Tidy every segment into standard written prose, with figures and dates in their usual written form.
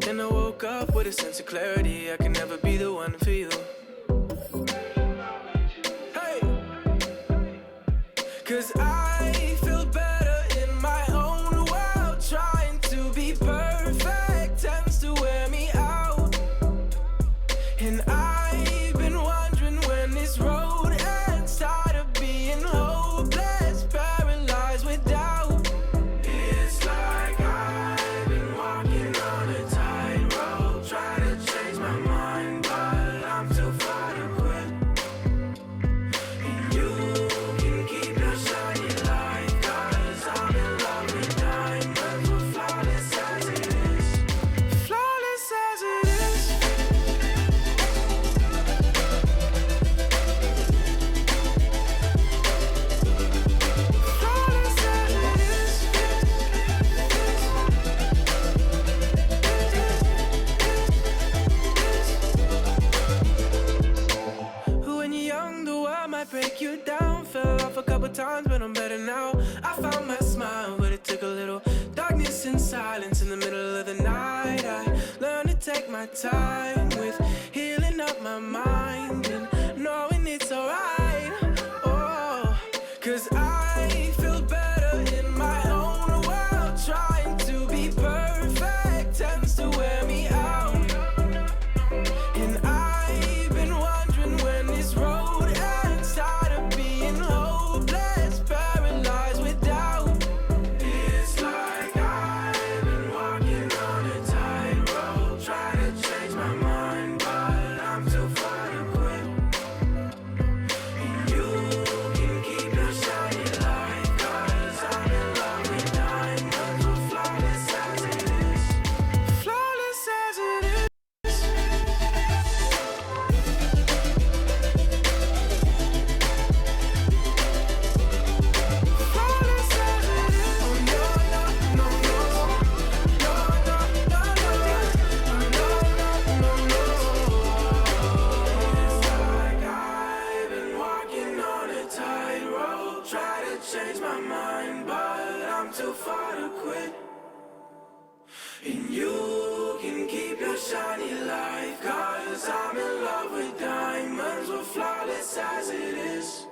And I woke up with a sense of clarity. I can never be the one for you. Hey, 'cause I feel better in my own world. Trying to be perfect tends to wear me out. And I've been wondering when this road ends. Tired of being hopeless, paralyzed with doubt. It's like I've been walking on a tightrope, trying to change my mind, but I'm too far to quit. And you can keep your shiny light, 'cause I'm in love with diamonds. We're flawless as it is. Flawless as it is. Flawless as it is. When you're young, the world might break you down. Fell off a couple times, but I'm better now. I found my smile, but it took a little darkness and silence in the middle of the night. I learned to take my time with healing up my mind and knowing it's alright. Oh, 'cause I feel better in my own world. Trying to be perfect tends to wear me out. And I've been wondering when this road ends. Tired of being hopeless, paralyzed with doubt. It's like I've been walking on a tightrope, trying to change my mind, but I'm too far to quit. And you can keep your shiny light, 'cause I'm in love with diamonds. We're flawless as it is. Flawless as it is. Flawless as it is. Oh no, no, no, no. No, no, no, no. No, no, no, no. It's like I've been walking on a tightrope, try to change my mind, but I'm too far to quit. And you can keep your shiny light, 'cause I'm in love with diamonds. We're flawless as it is.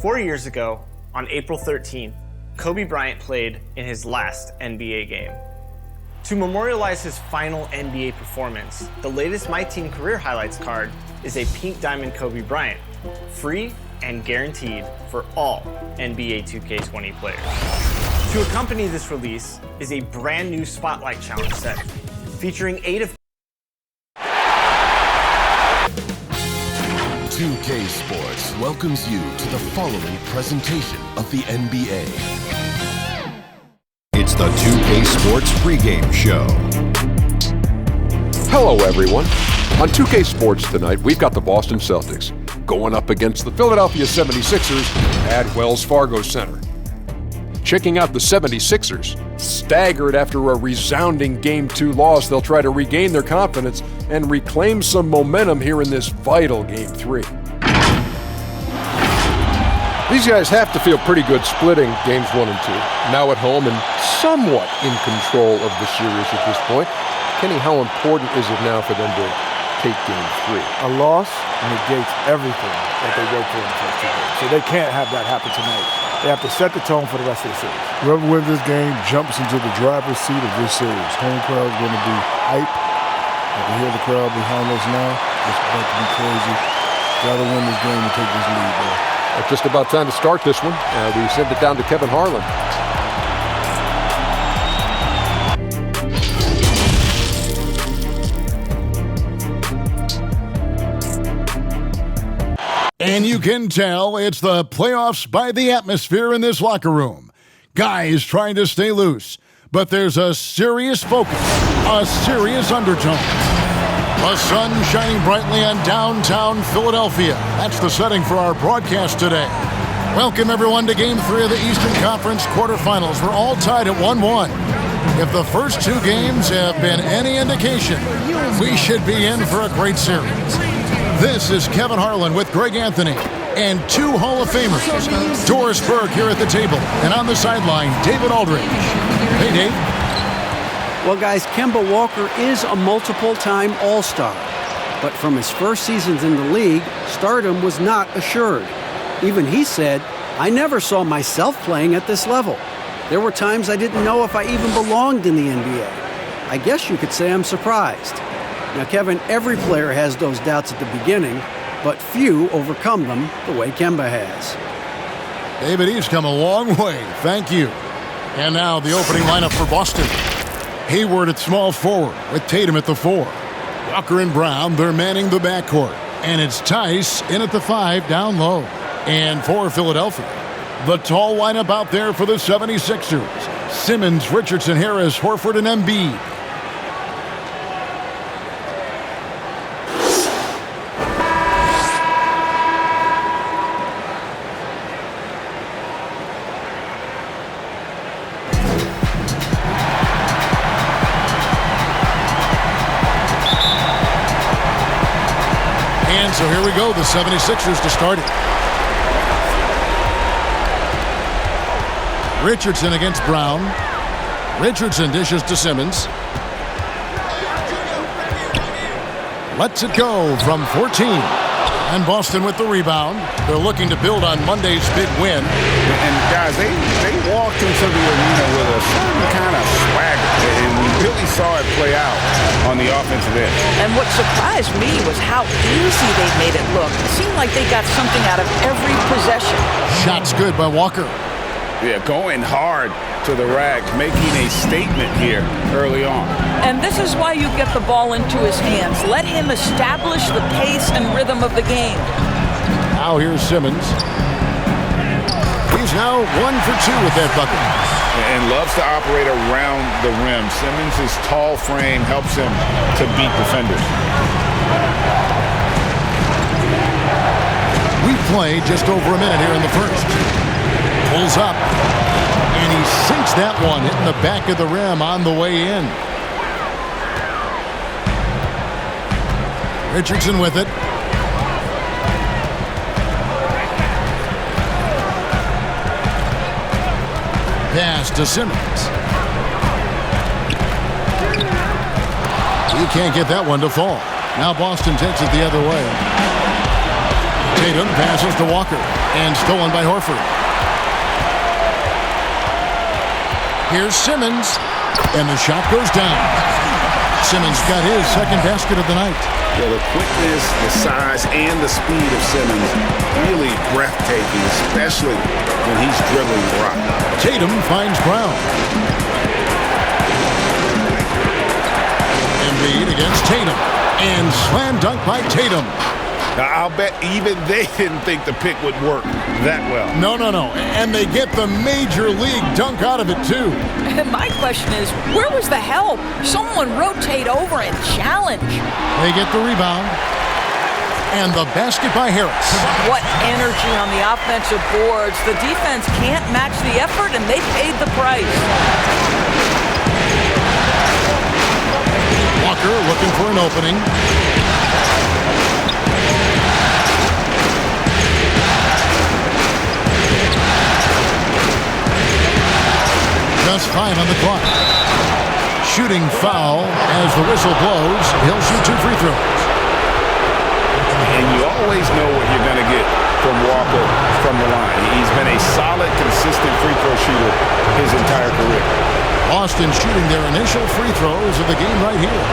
Four years ago, on April 13th, Kobe Bryant played in his last NBA game. To memorialize his final NBA performance, the latest My Team Career Highlights card is a pink diamond Kobe Bryant, free and guaranteed for all NBA 2K20 players. To accompany this release is a brand new Spotlight Challenge set featuring 8 of 2K Sports welcomes you to the following presentation of the NBA. It's the 2K Sports pregame show. Hello, everyone. On 2K Sports tonight, we've got the Boston Celtics going up against the Philadelphia 76ers at Wells Fargo Center. Checking out the 76ers, staggered after a resounding Game 2 loss, they'll try to regain their confidence and reclaim some momentum here in this vital Game 3. These guys have to feel pretty good splitting Games 1 and 2, now at home and somewhat in control of the series at this point. Kenny, how important is it now for them to take Game 3? A loss negates everything that they worked for in the first 2 games. So they can't have that happen tonight. They have to set the tone for the rest of the series. Whoever wins this game jumps into the driver's seat of this series. Home crowd is going to be hype. I can hear the crowd behind us now. It's about to be crazy. Got to win this game and take this lead, bro. It's just about time to start this one. We send it down to Kevin Harlan. And you can tell it's the playoffs by the atmosphere in this locker room. Guys trying to stay loose, but there's a serious focus, a serious undertone. The sun shining brightly on downtown Philadelphia. That's the setting for our broadcast today. Welcome, everyone, to Game 3 of the Eastern Conference quarterfinals. We're all tied at 1-1. If the first 2 games have been any indication, we should be in for a great series. This is Kevin Harlan with Greg Anthony and 2 Hall of Famers. Doris Burke here at the table, and on the sideline, David Aldridge. Hey, Dave. Well, guys, Kemba Walker is a multiple-time All-Star. But from his first seasons in the league, stardom was not assured. Even he said, "I never saw myself playing at this level. There were times I didn't know if I even belonged in the NBA. I guess you could say I'm surprised." Now, Kevin, every player has those doubts at the beginning, but few overcome them the way Kemba has. David, he's come a long way. Thank you. And now the opening lineup for Boston. Hayward at small forward with Tatum at the 4. Walker and Brown, they're manning the backcourt. And it's Tice in at the 5 down low. And for Philadelphia, the tall lineup out there for the 76ers. Simmons, Richardson, Harris, Horford, and Embiid. And so here we go, the 76ers to start it. Richardson against Brown. Richardson dishes to Simmons. Lets it go from 14. And Boston with the rebound. They're looking to build on Monday's big win. And guys, they walked into the arena with a certain kind of swagger, and we really saw it play out on the offensive end. And what surprised me was how easy they made it look. It seemed like they got something out of every possession. Shots good by Walker. Yeah, going hard to the rack, making a statement here early on. And this is why you get the ball into his hands. Let him establish the pace and rhythm of the game. Now here's Simmons. He's now 1 for 2 with that bucket. And loves to operate around the rim. Simmons' tall frame helps him to beat defenders. We play just over a minute here in the first. Pulls up, and he sinks that one, hitting the back of the rim on the way in. Richardson with it. Pass to Simmons. He can't get that one to fall. Now Boston takes it the other way. Tatum passes to Walker, and stolen by Horford. Here's Simmons, and the shot goes down. Simmons got his second basket of the night. Yeah, the quickness, the size, and the speed of Simmons really breathtaking, especially when he's dribbling the rock. Tatum finds Brown. Embiid against Tatum, and slam dunk by Tatum. Now, I'll bet even they didn't think the pick would work that well. No. And they get the major league dunk out of it, too. And my question is, where was the help? Someone rotate over and challenge. They get the rebound. And the basket by Harris. What energy on the offensive boards. The defense can't match the effort, and they paid the price. Walker looking for an opening. Just 5 on the clock. Shooting foul as the whistle blows. He'll shoot 2 free throws. And you always know what you're going to get from Walker from the line. He's been a solid, consistent free throw shooter his entire career. Boston shooting their initial free throws of the game right here.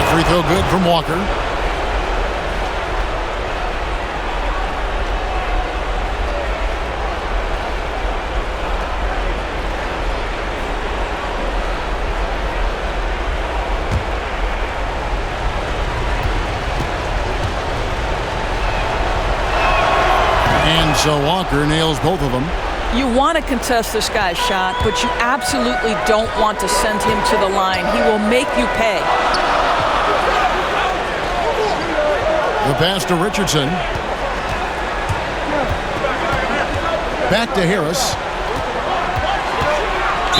Free throw good from Walker. And so Walker nails both of them. You want to contest this guy's shot, but you absolutely don't want to send him to the line. He will make you pay. The pass to Richardson. Back to Harris.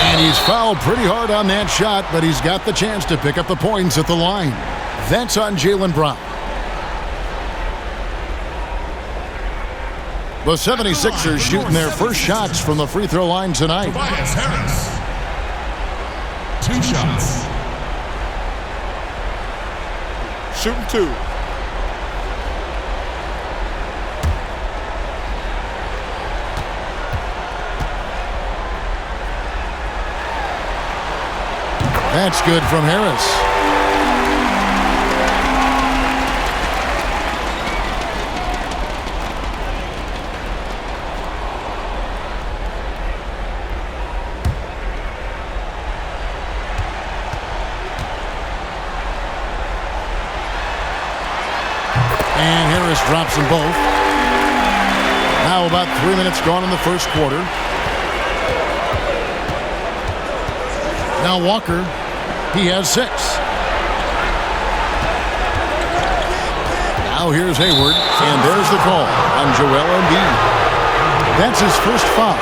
And he's fouled pretty hard on that shot, but he's got the chance to pick up the points at the line. That's on Jaylen Brown. The 76ers shooting their first shots from the free throw line tonight. Harris. 2 shots. Shooting 2. That's good from Harris. And Harris drops them both. Now about 3 minutes gone in the first quarter. Now Walker, he has 6. Now here's Hayward, and there's the call on Joel Embiid. That's his first foul.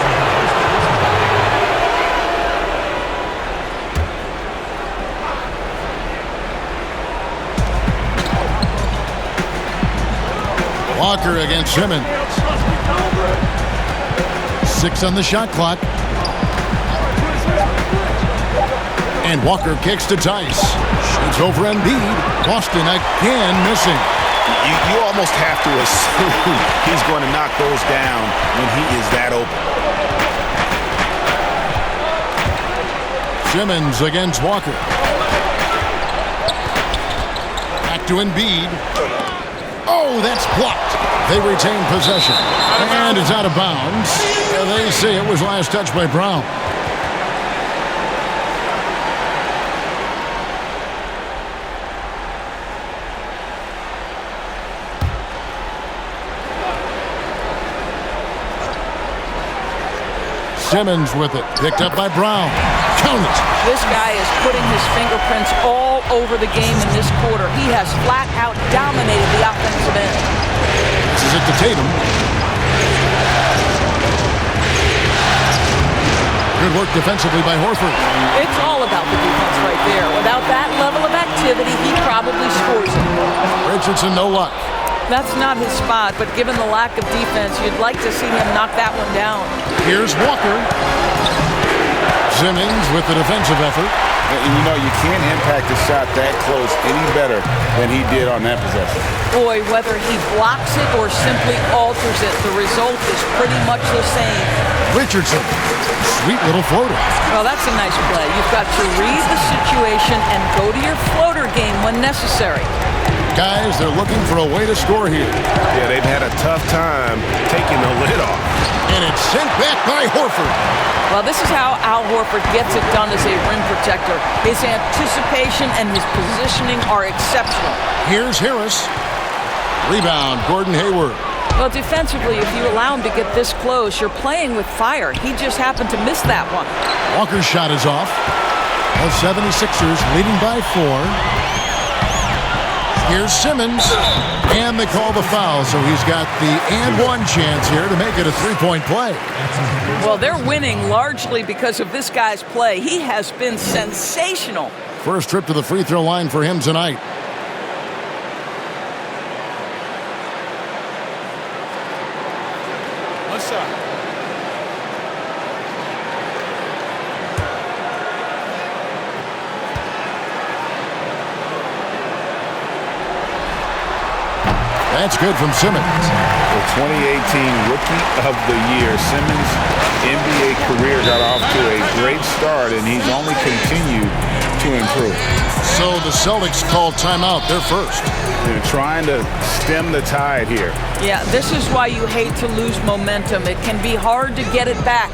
Walker against Simmons. 6 on the shot clock. And Walker kicks to Tice. Shoots over Embiid. Boston again missing. You almost have to assume he's going to knock those down when he is that open. Simmons against Walker. Back to Embiid. Oh, that's blocked. They retain possession. And it's out of bounds. They say it was last touched by Brown. Simmons with it. Picked up by Brown. Count it. This guy is putting his fingerprints all over the game in this quarter. He has flat out dominated the offensive end. This is it to Tatum. Good work defensively by Horford. It's all about the defense right there. Without that level of activity, he probably scores it. Richardson, no luck. That's not his spot, but given the lack of defense, you'd like to see him knock that one down. Here's Walker. Simmons with the defensive effort. And you know, you can't impact a shot that close any better than he did on that possession. Boy, whether he blocks it or simply alters it, the result is pretty much the same. Richardson. Sweet little floater. Well, that's a nice play. You've got to read the situation and go to your floater game when necessary. Guys, they're looking for a way to score here. Yeah, they've had a tough time taking the lid off. And it's sent back by Horford. Well, this is how Al Horford gets it done as a rim protector. His anticipation and his positioning are exceptional. Here's Harris. Rebound, Gordon Hayward. Well, defensively, if you allow him to get this close, you're playing with fire. He just happened to miss that one. Walker's shot is off. The 76ers leading by 4. Here's Simmons, and they call the foul, so he's got the and one chance here to make it a three-point play. Well, they're winning largely because of this guy's play. He has been sensational. First trip to the free throw line for him tonight. One shot. That's good from Simmons. The 2018 Rookie of the Year. Simmons' NBA career got off to a great start, and he's only continued to improve. So the Celtics call timeout. They're first. They're trying to stem the tide here. Yeah, this is why you hate to lose momentum. It can be hard to get it back.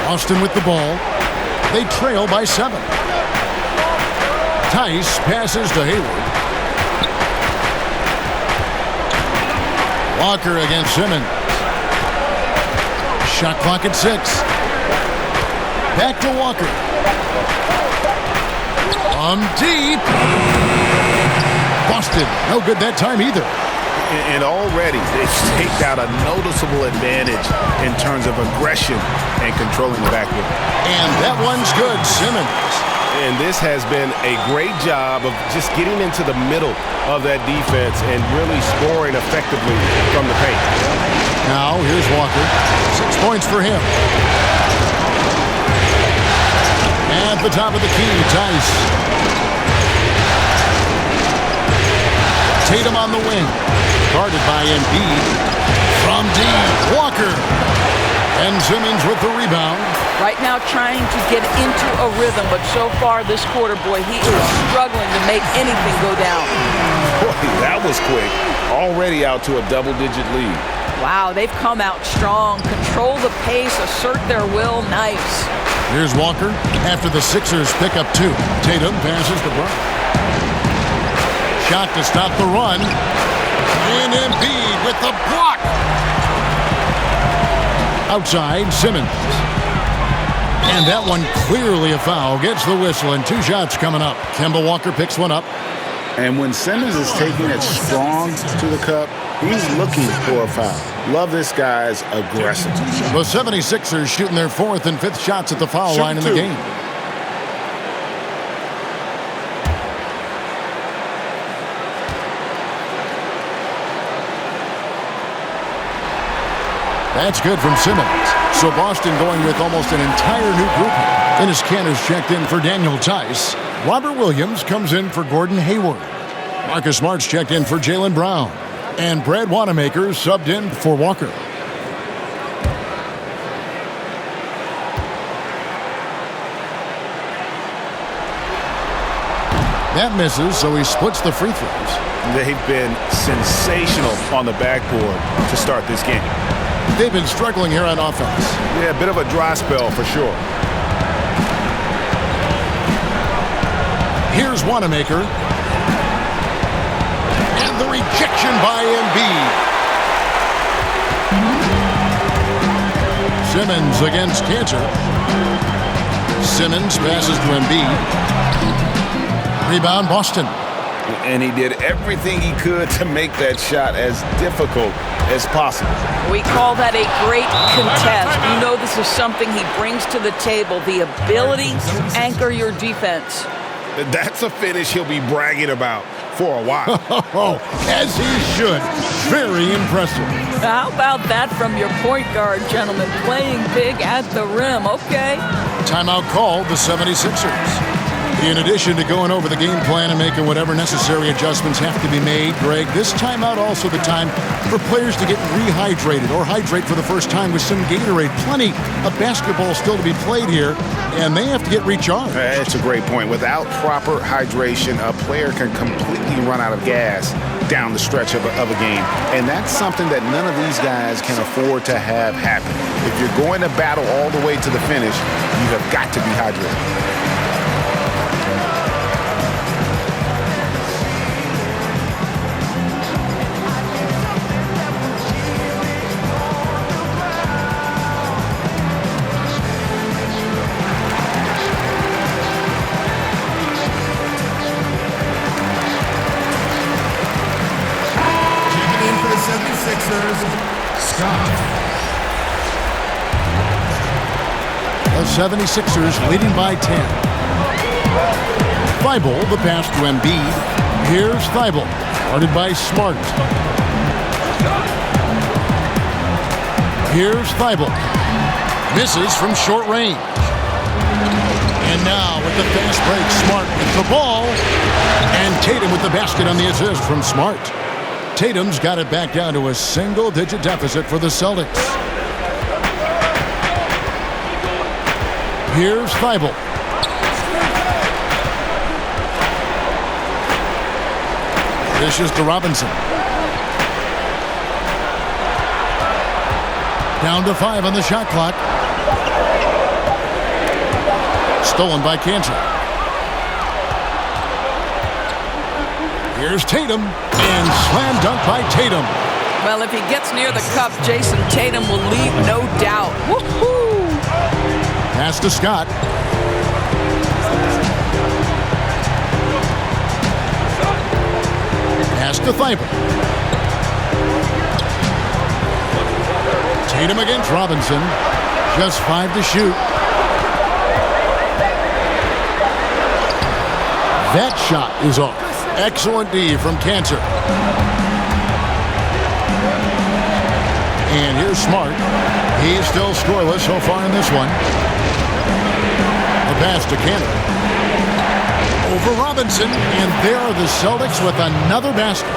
Boston with the ball. They trail by 7. Tice passes to Hayward. Walker against Simmons. Shot clock at 6. Back to Walker. From deep. Boston, no good that time either. And already they've staked out a noticeable advantage in terms of aggression and controlling the backcourt. And that one's good, Simmons. And this has been a great job of just getting into the middle of that defense and really scoring effectively from the paint. Now, here's Walker. 6 points for him. At the top of the key, Tice. Tatum on the wing. Guarded by Embiid. From deep, Walker. Ben Simmons with the rebound. Right now trying to get into a rhythm, but so far this quarter, boy, he is struggling to make anything go down. Boy, that was quick. Already out to a double-digit lead. Wow, they've come out strong. Control the pace, assert their will. Nice. Here's Walker after the Sixers pick up 2. Tatum passes to Bryant. Shot to stop the run. And Embiid with the block. Outside, Simmons. And that one clearly a foul. Gets the whistle and 2 shots coming up. Kemba Walker picks one up. And when Simmons is taking it strong to the cup, he's looking for a foul. Love this guy's aggressive. The 76ers shooting their 4th and 5th shots at the foul line in the game. That's good from Simmons. So Boston going with almost an entire new group. Enes Kanter's checked in for Daniel Tice. Robert Williams comes in for Gordon Hayward. Marcus Smart's checked in for Jaylen Brown. And Brad Wanamaker subbed in for Walker. That misses, so he splits the free throws. They've been sensational on the backboard to start this game. They've been struggling here on offense. Yeah, a bit of a dry spell for sure. Here's Wanamaker. And the rejection by Embiid. Simmons against Kanter. Simmons passes to Embiid. Rebound, Boston. And he did everything he could to make that shot as difficult as possible. We call that a great contest. You know this is something he brings to the table, the ability to anchor your defense. That's a finish he'll be bragging about for a while. As he should. Very impressive. How about that from your point guard, gentlemen? Playing big at the rim, okay. Timeout called the 76ers. In addition to going over the game plan and making whatever necessary adjustments have to be made, Greg, this timeout also the time for players to get rehydrated or hydrate for the first time with some Gatorade. Plenty of basketball still to be played here, and they have to get recharged. That's a great point. Without proper hydration, a player can completely run out of gas down the stretch of a game. And that's something that none of these guys can afford to have happen. If you're going to battle all the way to the finish, you have got to be hydrated. The 76ers leading by 10. Thibault, the pass to Embiid. Here's Thibault, guarded by Smart. Here's Thibault. Misses from short range. And now with the fast break, Smart with the ball. And Tatum with the basket on the assist from Smart. Tatum's got it back down to a single-digit deficit for the Celtics. Here's Thibault. Dishes to Robinson. Down to 5 on the shot clock. Stolen by Cantor. Here's Tatum, and slam dunk by Tatum. Well, if he gets near the cup, Jayson Tatum will leave, no doubt. Woohoo! Pass to Scott. Pass to Thibault. Tatum against Robinson. Just 5 to shoot. That shot is off. Excellent D from Cantor. And here's Smart. He is still scoreless so far in this one. The pass to Cantor. Over Robinson. And there are the Celtics with another basket.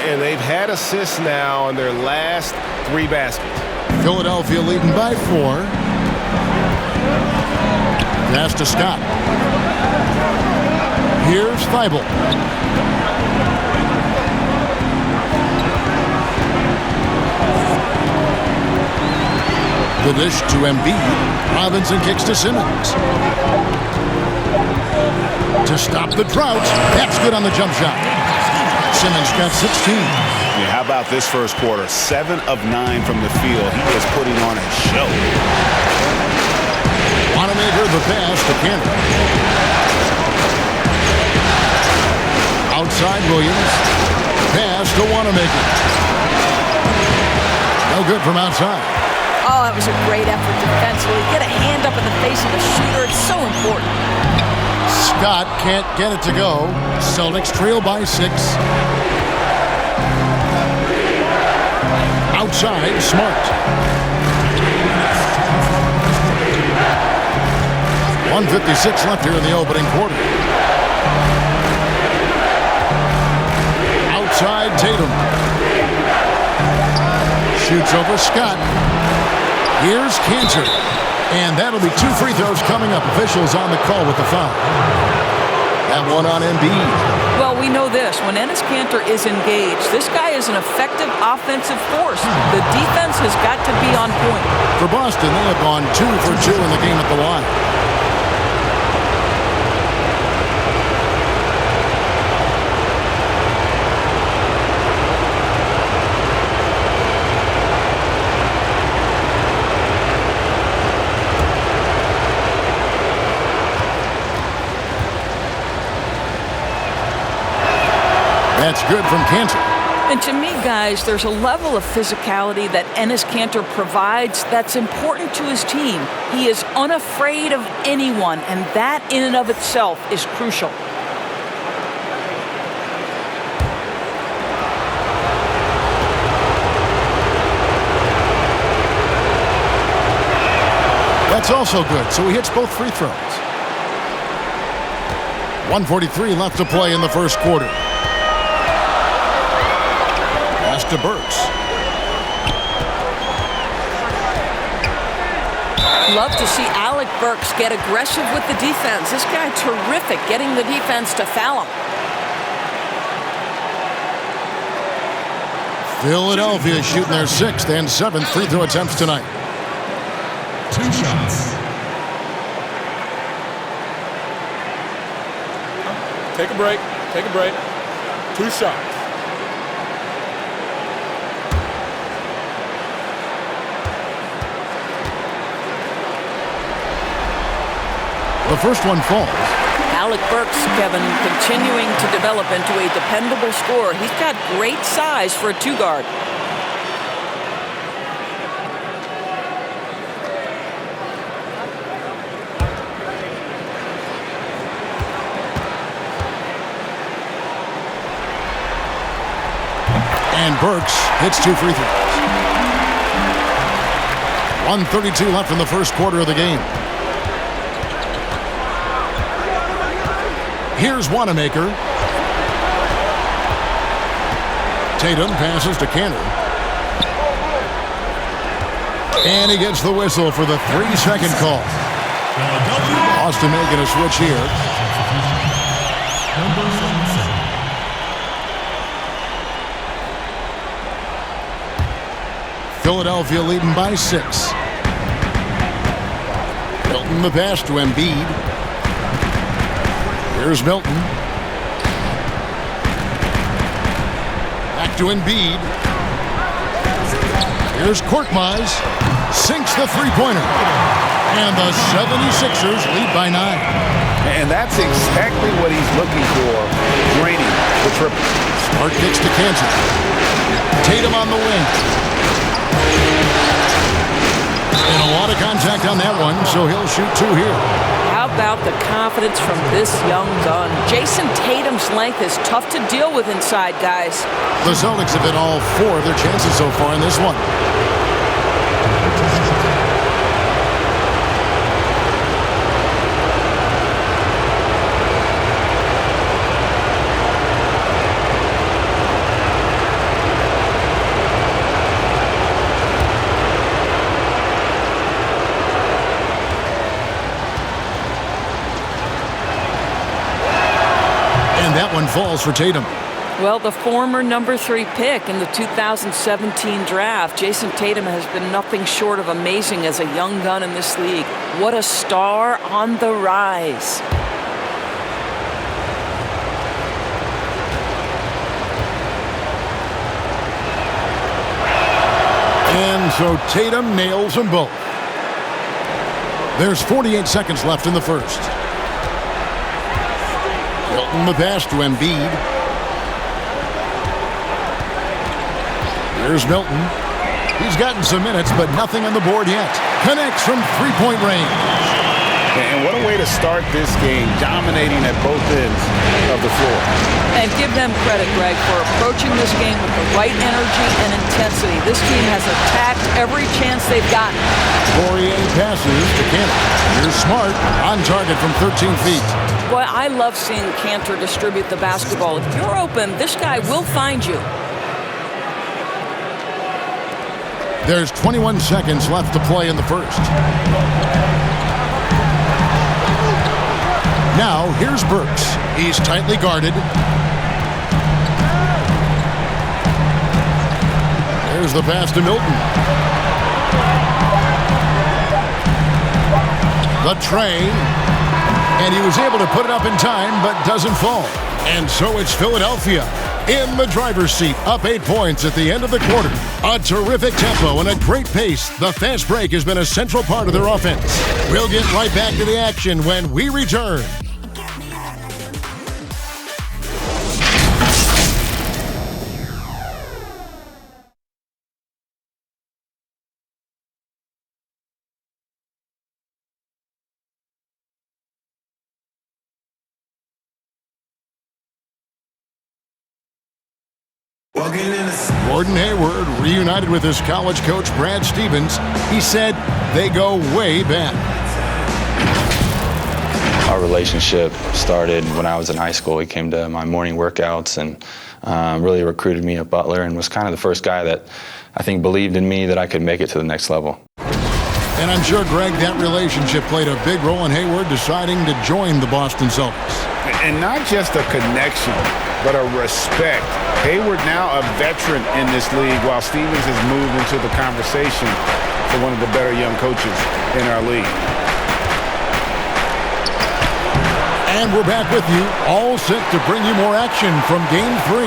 And they've had assists now on their last 3 baskets. Philadelphia leading by 4. Pass to Scott. Here's Thibault. The dish to Embiid. Robinson kicks to Simmons. To stop the drought. That's good on the jump shot. Simmons got 16. Yeah, how about this first quarter? 7 of 9 from the field. He is putting on a show. Wanamaker the pass to Cantor. Outside Williams. Pass to Wanamaker. No good from outside. Oh, that was a great effort defensively. Get a hand up in the face of the shooter. It's so important. Scott can't get it to go. Celtics trail by 6. Outside, Smart. 1:56 left here in the opening quarter. Outside, Tatum. Shoots over Scott. Here's Cantor. And that'll be 2 free throws coming up. Officials on the call with the foul. That one on Embiid. Well, we know this. When Enes Kanter is engaged, this guy is an effective offensive force. The defense has got to be on point. For Boston, they have gone 2 for 2 in the game at the line. That's good from Cantor. And to me, guys, there's a level of physicality that Enes Kanter provides that's important to his team. He is unafraid of anyone, and that in and of itself is crucial. That's also good, so he hits both free throws. 1:43 left to play in the first quarter. To Burks. Love to see Alec Burks get aggressive with the defense. This guy terrific getting the defense to foul him. Philadelphia shooting their 6th and 7th free throw attempts tonight. 2 shots. Take a break. Take a break. 2 shots. The first one falls. Alec Burks, Kevin, continuing to develop into a dependable scorer. He's got great size for a 2-guard. And Burks hits 2 free throws. 1:32 left in the first quarter of the game. Here's Wanamaker. Tatum passes to Cantor. And he gets the whistle for the 3-second call. Boston making a switch here. Philadelphia leading by 6. Hilton the pass to Embiid. Here's Milton. Back to Embiid. Here's Korkmaz. Sinks the three-pointer. And the 76ers lead by 9. And that's exactly what he's looking for, draining the triple. Smart kicks to Kansas. Tatum on the wing. And a lot of contact on that one, so he'll shoot 2 here. How about the confidence from this young gun? Jayson Tatum's length is tough to deal with inside, guys. The Celtics have hit all 4 of their chances so far in this one. That one falls for Tatum. Well, the former number 3 pick in the 2017 draft, Jayson Tatum has been nothing short of amazing as a young gun in this league. What a star on the rise. And so Tatum nails them both. There's 48 seconds left in the first. Milton the pass to Embiid. Here's Milton. He's gotten some minutes, but nothing on the board yet. Connects from three-point range. And what a way to start this game, dominating at both ends of the floor. And give them credit, Greg, for approaching this game with the right energy and intensity. This team has attacked every chance they've gotten. Poirier passes to Cantor. Here's Smart on target from 13 feet. Boy, I love seeing Cantor distribute the basketball. If you're open, this guy will find you. There's 21 seconds left to play in the first. Now, here's Burks. He's tightly guarded. There's the pass to Milton. The tray. And he was able to put it up in time, but doesn't fall. And so it's Philadelphia in the driver's seat, up 8 points at the end of the quarter. A terrific tempo and a great pace. The fast break has been a central part of their offense. We'll get right back to the action when we return. Gordon Hayward reunited with his college coach Brad Stevens. He said they go way back. Our relationship started when I was in high school. He came to my morning workouts and really recruited me at Butler and was kind of the first guy that I think believed in me that I could make it to the next level. And I'm sure, Greg, that relationship played a big role in Hayward deciding to join the Boston Celtics. And not just a connection, but a respect. Hayward now a veteran in this league, while Stevens has moved into the conversation for one of the better young coaches in our league. And we're back with you, all set to bring you more action from Game 3.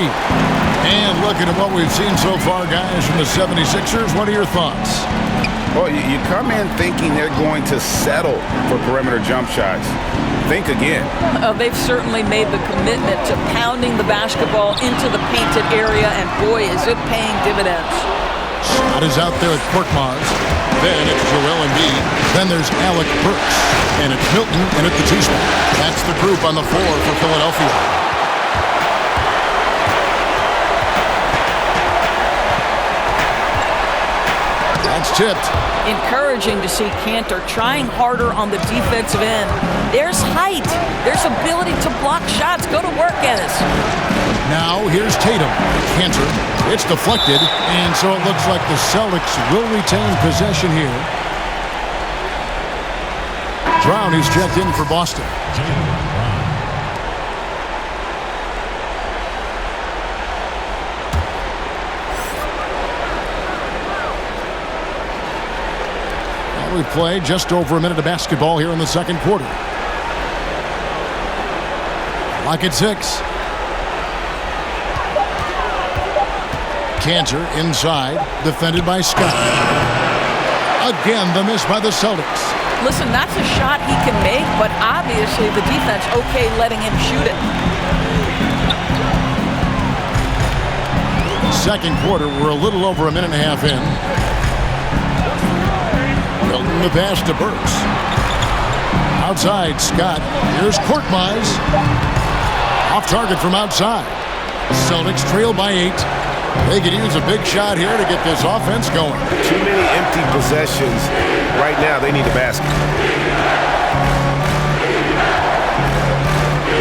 And looking at what we've seen so far, guys, from the 76ers, what are your thoughts? Well, you come in thinking they're going to settle for perimeter jump shots. Think again. They've certainly made the commitment to pounding the basketball into the painted area, and boy, is it paying dividends. Shot is out there at Korkmaz. Then it's Joel Embiid. Then there's Alec Burks. And it's Milton in at the 2 spot. That's the group on the floor for Philadelphia. That's tipped. Encouraging to see Cantor trying harder on the defensive end. There's height. There's ability to block shots. Go to work, Ennis. Now here's Tatum. Cantor. It's deflected. And so it looks like the Celtics will retain possession here. Brown, who's checked in for Boston. We play just over a minute of basketball here in the second quarter. Clock at 6. Cantor inside, defended by Scott. Again, the miss by the Celtics. Listen, that's a shot he can make, but obviously the defense okay letting him shoot it. Second quarter, we're a little over a minute and a half in. Milton the pass to Burks. Outside, Scott. Here's Korkmaz. Off target from outside. Celtics trail by 8. They could use a big shot here to get this offense going. Too many empty possessions. Right now, they need a basket.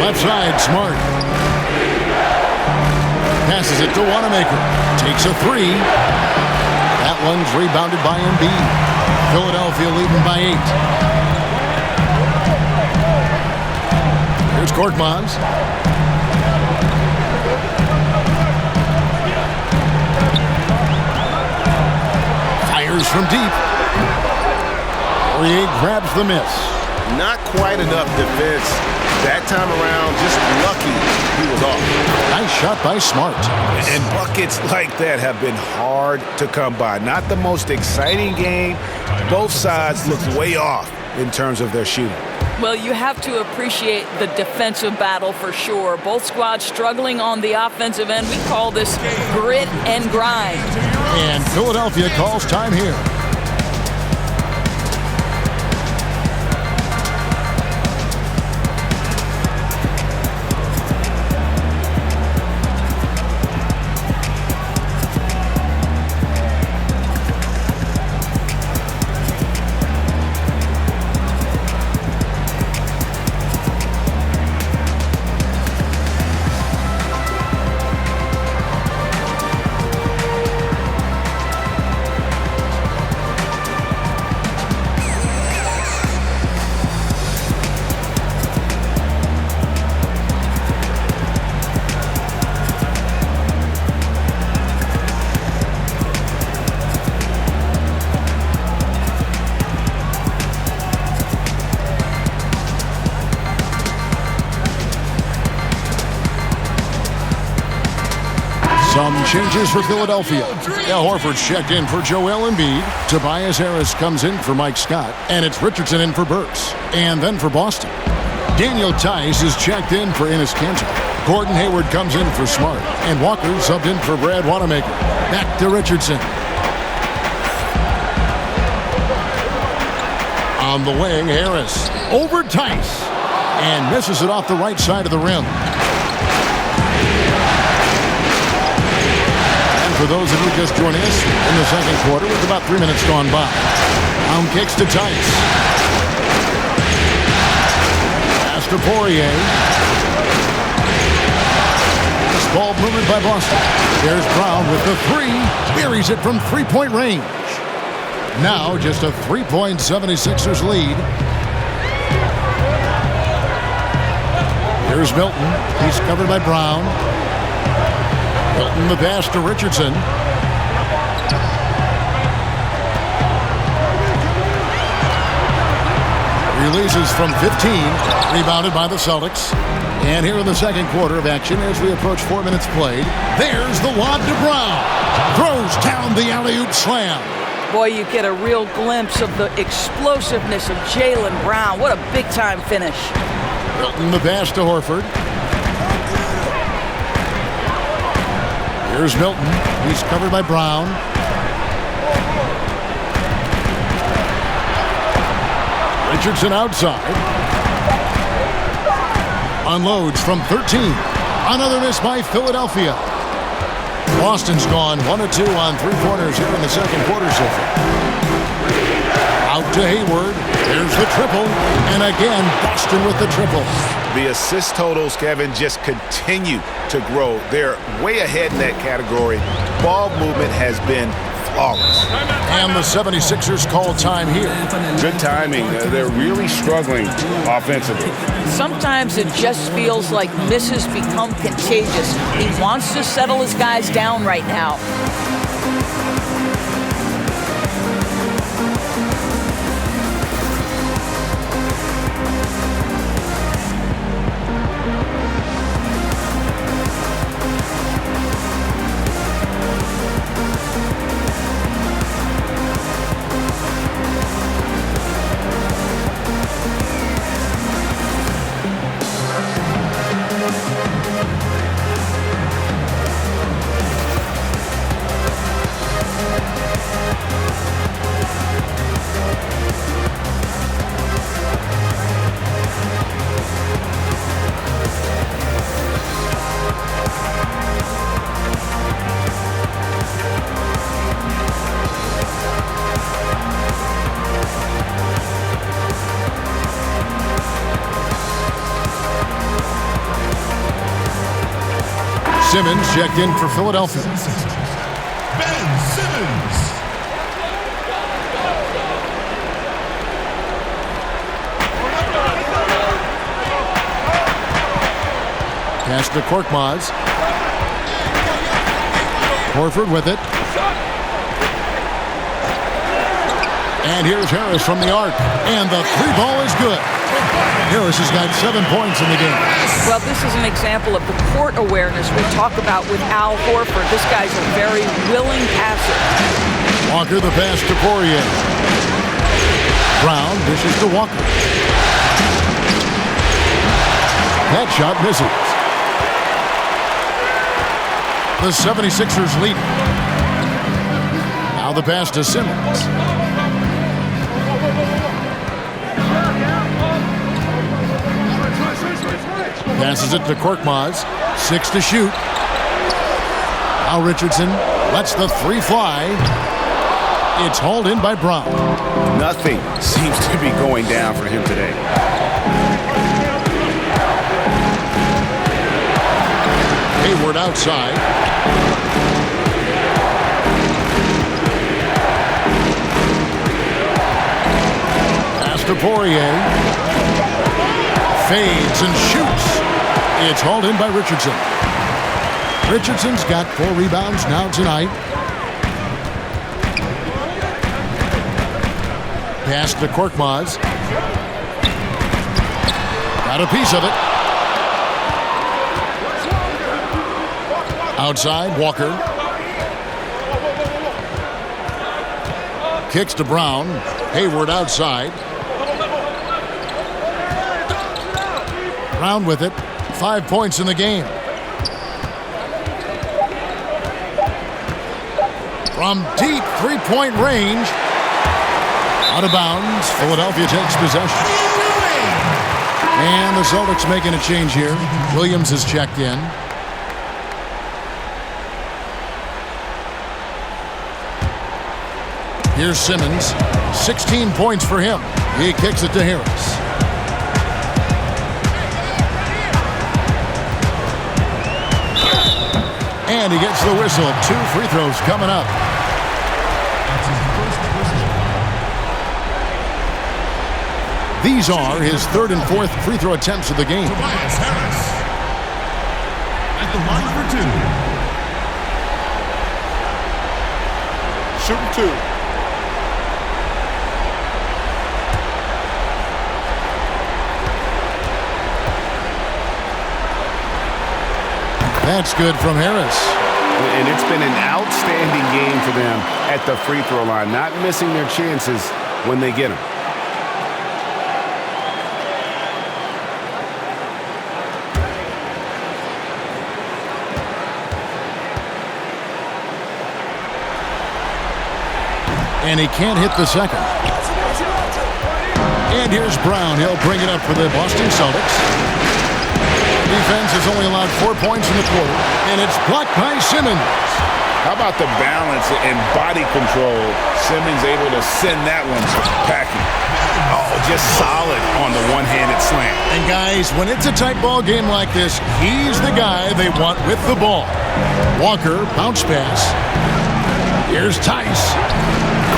Left side, Smart. Passes it to Wanamaker. Takes a 3. That one's rebounded by Embiid. Philadelphia leading by 8. Here's Korkmaz. Fires from deep. Poirier grabs the miss. Not quite enough defense. That time around, just lucky he was off. Nice shot by Smart. And buckets like that have been hard to come by. Not the most exciting game. Both sides look way off in terms of their shooting. Well, you have to appreciate the defensive battle for sure. Both squads struggling on the offensive end. We call this grit and grind. And Philadelphia calls time here. Some changes for Philadelphia. Al Horford's checked in for Joel Embiid. Tobias Harris comes in for Mike Scott. And it's Richardson in for Burks. And then for Boston, Daniel Tice is checked in for Enes Kanter. Gordon Hayward comes in for Smart. And Walker subbed in for Brad Wanamaker. Back to Richardson. On the wing, Harris. Over Tice. And misses it off the right side of the rim. For those of you just joining us in the second quarter with about 3 minutes gone by. Pound kicks to Tice. Pass to Poirier. This ball movement by Boston. There's Brown with the 3. Buries it from three-point range. Now just a 3-point 76ers lead. Here's Milton. He's covered by Brown. Milton the pass to Richardson. Releases from 15. Rebounded by the Celtics. And here in the second quarter of action as we approach 4 minutes played. There's the lob to Brown. Throws down the alley-oop slam. Boy, you get a real glimpse of the explosiveness of Jaylen Brown. What a big-time finish. Milton the pass to Horford. Here's Milton. He's covered by Brown. Richardson outside. Unloads from 13. Another miss by Philadelphia. Boston's gone 1 of 2 on three-pointers here in the second quarter so far. Out to Hayward. There's the triple. And again, Boston with the triple. The assist totals, Kevin, just continue to grow. They're way ahead in that category. Ball movement has been flawless. And the 76ers call time here. Good timing. They're really struggling offensively. Sometimes it just feels like misses become contagious. He wants to settle his guys down right now. Simmons checked in for Philadelphia. Ben Simmons. Pass to Korkmaz. Horford with it. And here's Harris from the arc. And the three ball is good. Harris has got 7 points in the game. Well, this is an example of the court awareness we talk about with Al Horford. This guy's a very willing passer. Walker the pass to Poirier. Brown dishes to Walker. That shot misses. The 76ers lead. Now the pass to Simmons. Passes it to Korkmaz. 6 to shoot. Now Richardson lets the three fly. It's hauled in by Brown. Nothing seems to be going down for him today. Hayward outside. Pass to Poirier. Fades and shoots. It's hauled in by Richardson. Richardson's got 4 rebounds now tonight. Pass to Korkmaz. Got a piece of it. Outside, Walker. Kicks to Brown. Hayward outside. Brown with it. 5 points in the game. From deep three-point range. Out of bounds. Philadelphia takes possession. And the Celtics making a change here. Williams has checked in. Here's Simmons. 16 points for him. He kicks it to Harris. And he gets the whistle. 2 free throws coming up. These are his 3rd and 4th free throw attempts of the game. Tobias Harris at the line for 2. Shooting 2. That's good from Harris. And it's been an outstanding game for them at the free throw line, not missing their chances when they get them. And he can't hit the second. And here's Brown. He'll bring it up for the Boston Celtics. Defense has only allowed 4 points in the quarter, and it's blocked by Simmons. How about the balance and body control? Simmons able to send that one packing. Oh, just solid on the one-handed slam. And guys, when it's a tight ball game like this, he's the guy they want with the ball. Walker, bounce pass. Here's Tice.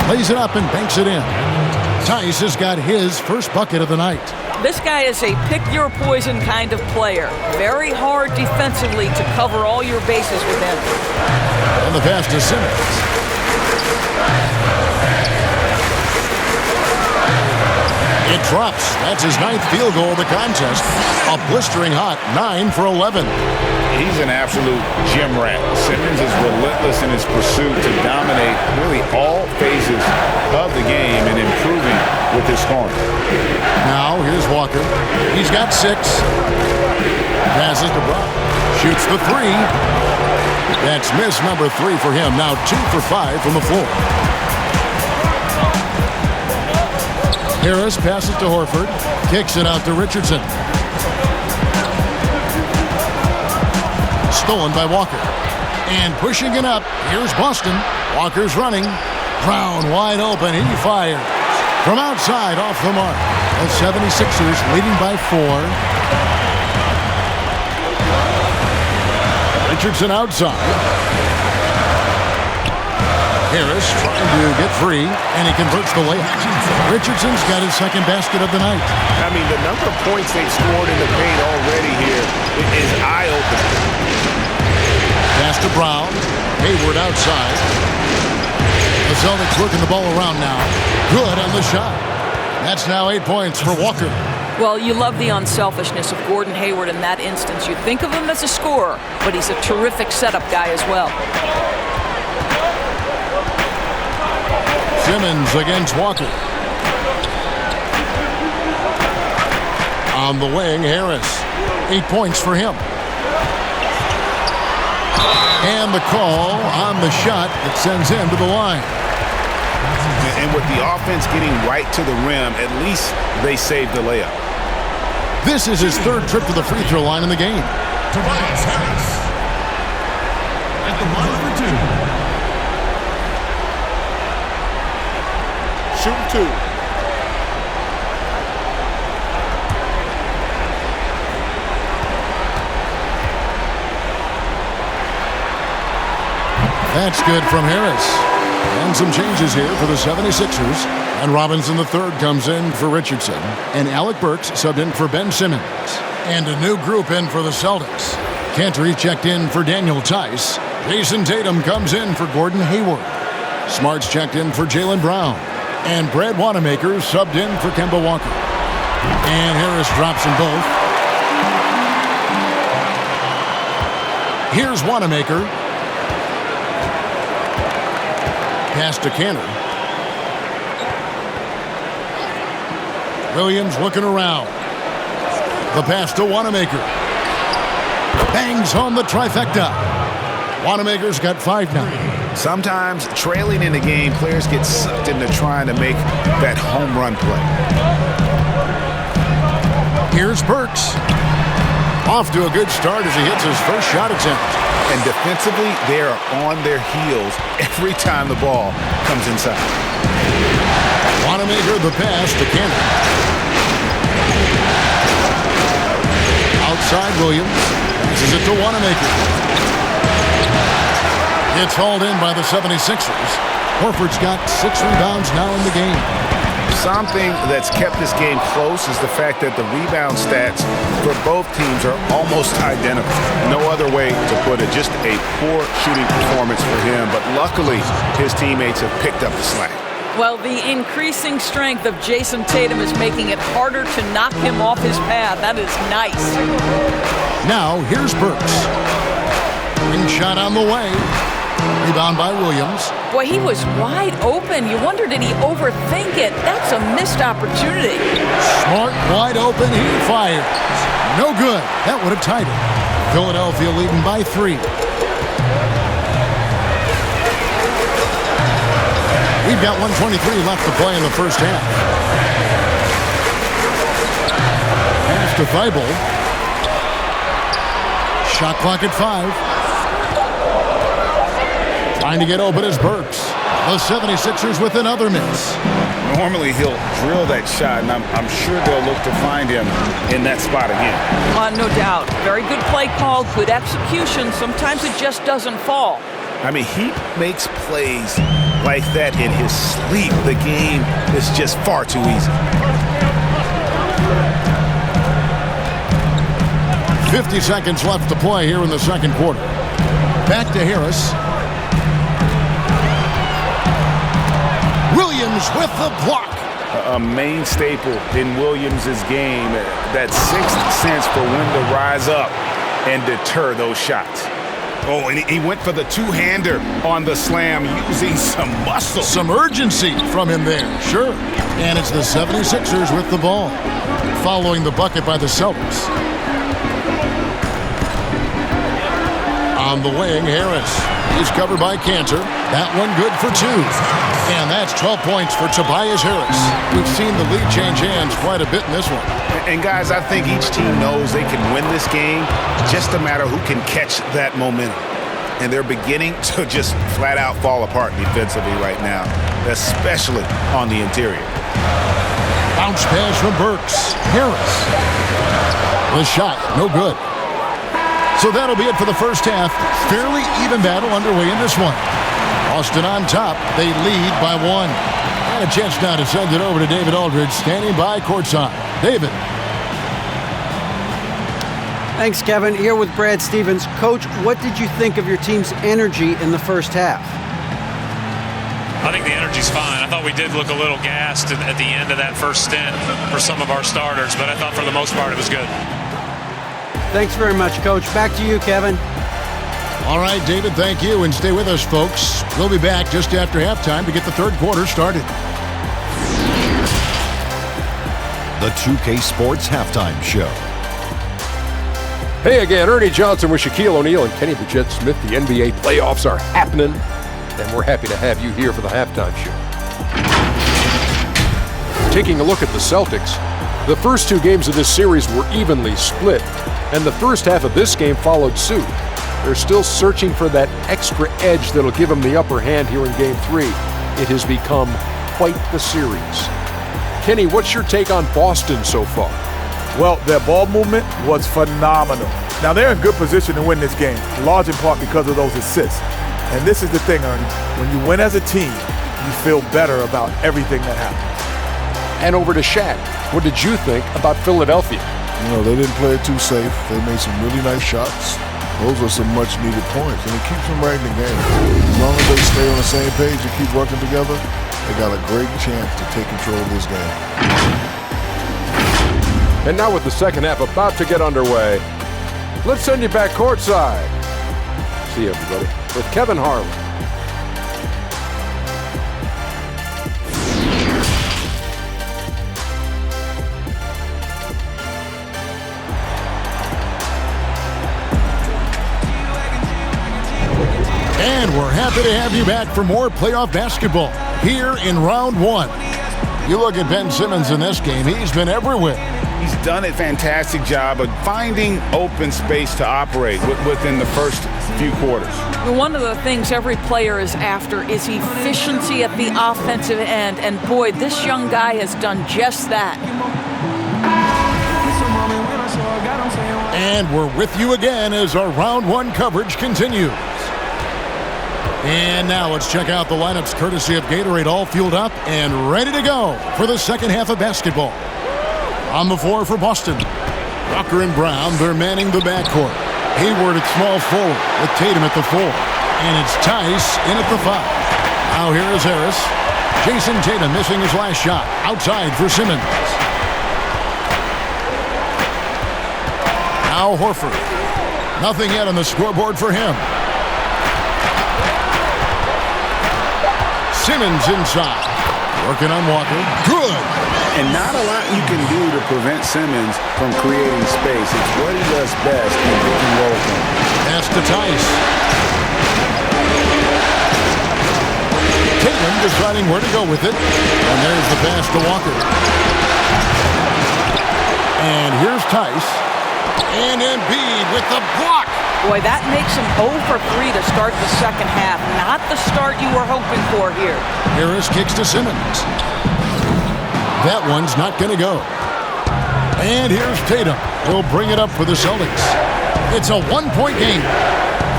Plays it up and banks it in. Tice has got his first bucket of the night. This guy is a pick-your-poison kind of player. Very hard defensively to cover all your bases with him. And the pass to Simmons. It drops. That's his 9th field goal of the contest. A blistering hot 9 for 11. He's an absolute gym rat. Simmons is relentless in his pursuit to dominate really all phases of the game and improving with his scoring. Now here's Walker. He's got 6. Passes to Brown. Shoots the 3. That's miss number 3 for him. Now 2 for 5 from the floor. Harris passes to Horford. Kicks it out to Richardson. Stolen by Walker. And pushing it up, here's Boston. Walker's running. Brown wide open. He fires. From outside, off the mark. The 76ers leading by 4. Richardson outside. Harris trying to get free, and he converts the layup. Richardson's got his second basket of the night. I mean, the number of points they've scored in the paint already here is eye-opening. Pass to Brown. Hayward outside. The Celtics working the ball around now. Good on the shot. That's now 8 points for Walker. Well, you love the unselfishness of Gordon Hayward in that instance. You think of him as a scorer, but he's a terrific setup guy as well. Simmons against Walker. On the wing, Harris. 8 points for him. And the call on the shot that sends him to the line. And with the offense getting right to the rim, at least they saved the layup. This is his third trip to the free throw line in the game. Tobias Harris at the line for 2. Shoot 2. That's good from Harris. And some changes here for the 76ers. And Robinson III comes in for Richardson. And Alec Burks subbed in for Ben Simmons. And a new group in for the Celtics. Cantor checked in for Daniel Tice. Jayson Tatum comes in for Gordon Hayward. Smarts checked in for Jaylen Brown. And Brad Wanamaker subbed in for Kemba Walker. And Harris drops them both. Here's Wanamaker. Pass to Cantor. Williams looking around. The pass to Wanamaker. Bangs home the trifecta. Wanamaker's got 5 now. Sometimes trailing in the game, players get sucked into trying to make that home run play. Here's Burks. Off to a good start as he hits his first shot attempt. And defensively, they are on their heels every time the ball comes inside. Wanamaker the pass to Cantor. Outside Williams. Passes it to Wanamaker. It's hauled in by the 76ers. Horford's got 6 rebounds now in the game. Something that's kept this game close is the fact that the rebound stats for both teams are almost identical. No other way to put it. Just a poor shooting performance for him, but luckily his teammates have picked up the slack. Well, the increasing strength of Jayson Tatum is making it harder to knock him off his path. That is nice. Now, here's Burks. Ring shot on the way. Rebound by Williams. Boy, he was wide open. You wonder, did he overthink it? That's a missed opportunity. Smart, wide open, he fires. No good. That would have tied it. Philadelphia leading by 3. We've got 1:23 left to play in the first half. Pass to Thibault. Shot clock at 5. Trying to get open is Burks. The 76ers with another miss. Normally he'll drill that shot, and I'm sure they'll look to find him in that spot again. No doubt. Very good play call, good execution. Sometimes it just doesn't fall. I mean, he makes plays like that in his sleep. The game is just far too easy. 50 seconds left to play here in the second quarter. Back to Harris. Williams with the block. A main staple in Williams' game, that sixth sense for when to rise up and deter those shots. Oh, and he went for the two-hander on the slam using some muscle. Some urgency from him there, sure. And it's the 76ers with the ball, following the bucket by the Celtics. On the wing, Harris. He's covered by Cantor. That one good for 2. And that's 12 points for Tobias Harris. We've seen the lead change hands quite a bit in this one. And guys, I think each team knows they can win this game. Just a matter who can catch that momentum. And they're beginning to just flat out fall apart defensively right now, especially on the interior. Bounce pass from Burks. Harris. The shot, no good. So that'll be it for the first half. Fairly even battle underway in this one. Boston on top. They lead by 1. And a chance now to send it over to David Aldridge, standing by courtside. David. Thanks, Kevin. Here with Brad Stevens. Coach, what did you think of your team's energy in the first half? I think the energy's fine. I thought we did look a little gassed at the end of that first stint for some of our starters, but I thought for the most part it was good. Thanks very much, Coach. Back to you, Kevin. All right, David, thank you. And stay with us, folks. We'll be back just after halftime to get the third quarter started. The 2K Sports Halftime Show. Hey again, Ernie Johnson with Shaquille O'Neal and Kenny the Jet Smith. The NBA playoffs are happening, and we're happy to have you here for the halftime show. Taking a look at the Celtics, the first 2 games of this series were evenly split, and the first half of this game followed suit. They're still searching for that extra edge that'll give them the upper hand here in Game 3. It has become quite the series. Kenny, what's your take on Boston so far? Well, their ball movement was phenomenal. Now, they're in good position to win this game, large in part because of those assists. And this is the thing, Ernie. When you win as a team, you feel better about everything that happens. And over to Shaq. What did you think about Philadelphia? You know, they didn't play it too safe. They made some really nice shots. Those are some much-needed points, and it keeps them right in the game. As long as they stay on the same page and keep working together, they got a great chance to take control of this game. And now with the second half about to get underway, let's send you back courtside. See you, everybody, with Kevin Harlan. And we're happy to have you back for more playoff basketball here in round 1. You look at Ben Simmons in this game, he's been everywhere. He's done a fantastic job of finding open space to operate within the first few quarters. One of the things every player is after is efficiency at the offensive end, and boy, this young guy has done just that. And we're with you again as our round 1 coverage continues. And now let's check out the lineups courtesy of Gatorade, all fueled up and ready to go for the second half of basketball. On the floor for Boston, Walker and Brown, they're manning the backcourt. Hayward at small forward with Tatum at the 4. And it's Tice in at the 5. Now here is Harris. Jayson Tatum missing his last shot. Outside for Simmons. Now Horford. Nothing yet on the scoreboard for him. Simmons inside. Working on Walker. Good. And not a lot you can do to prevent Simmons from creating space. It's what he does best in pick and roll game. Pass to Tice. Tatum deciding where to go with it. And there's the pass to Walker. And here's Tice. And Embiid with the block. Boy, that makes him 0 for 3 to start the second half. Not the start you were hoping for here. Harris kicks to Simmons. That one's not going to go. And here's Tatum. He'll bring it up for the Celtics. It's a 1-point game.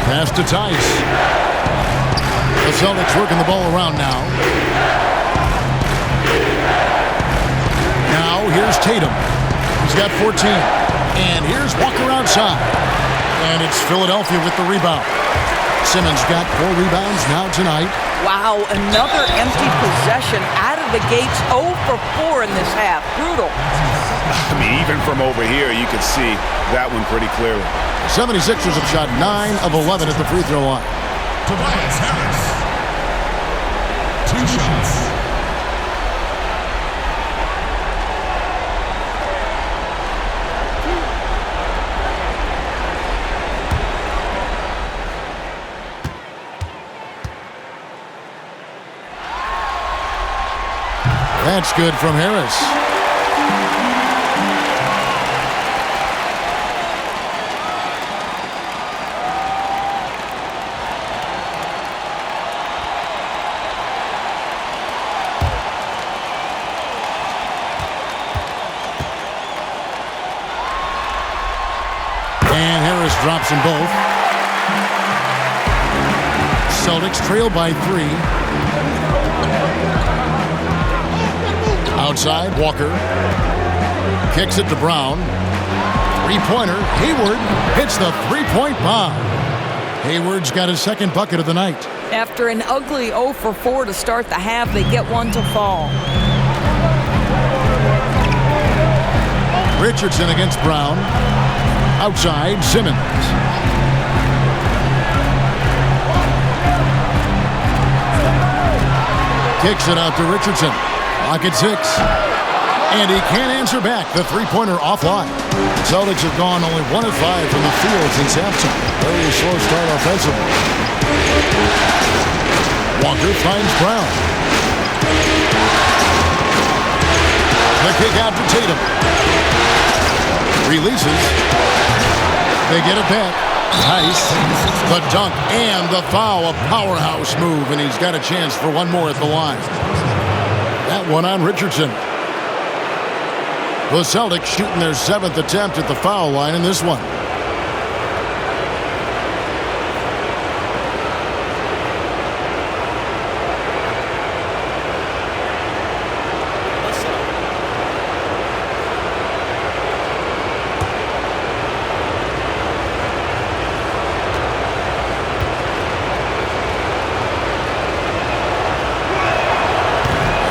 Pass to Tice. The Celtics working the ball around now. Now here's Tatum. He's got 14. And here's Walker outside. And it's Philadelphia with the rebound. Simmons got 4 rebounds now tonight. Wow, another empty possession out of the gates. 0 for 4 in this half. Brutal. I mean, even from over here, you could see that one pretty clearly. The 76ers have shot 9 of 11 at the free throw line. Tobias Harris. 2 shots. That's good from Harris. And Harris drops them both. Celtics trail by 3. Outside, Walker. Kicks it to Brown. Three-pointer. Hayward hits the three-point bomb. Hayward's got his second bucket of the night. After an ugly 0 for 4 to start the half, they get one to fall. Richardson against Brown. Outside, Simmons. Kicks it out to Richardson. Lock at 6. And he can't answer back. The three-pointer offline. Celtics have gone only 1 of 5 from the field since halftime. Very slow start offensively. Walker finds Brown. The kick out to Tatum. Releases. They get it back. Tice. The dunk and the foul. A powerhouse move, and he's got a chance for one more at the line. That one on Richardson. The Celtics shooting their 7th attempt at the foul line in this one.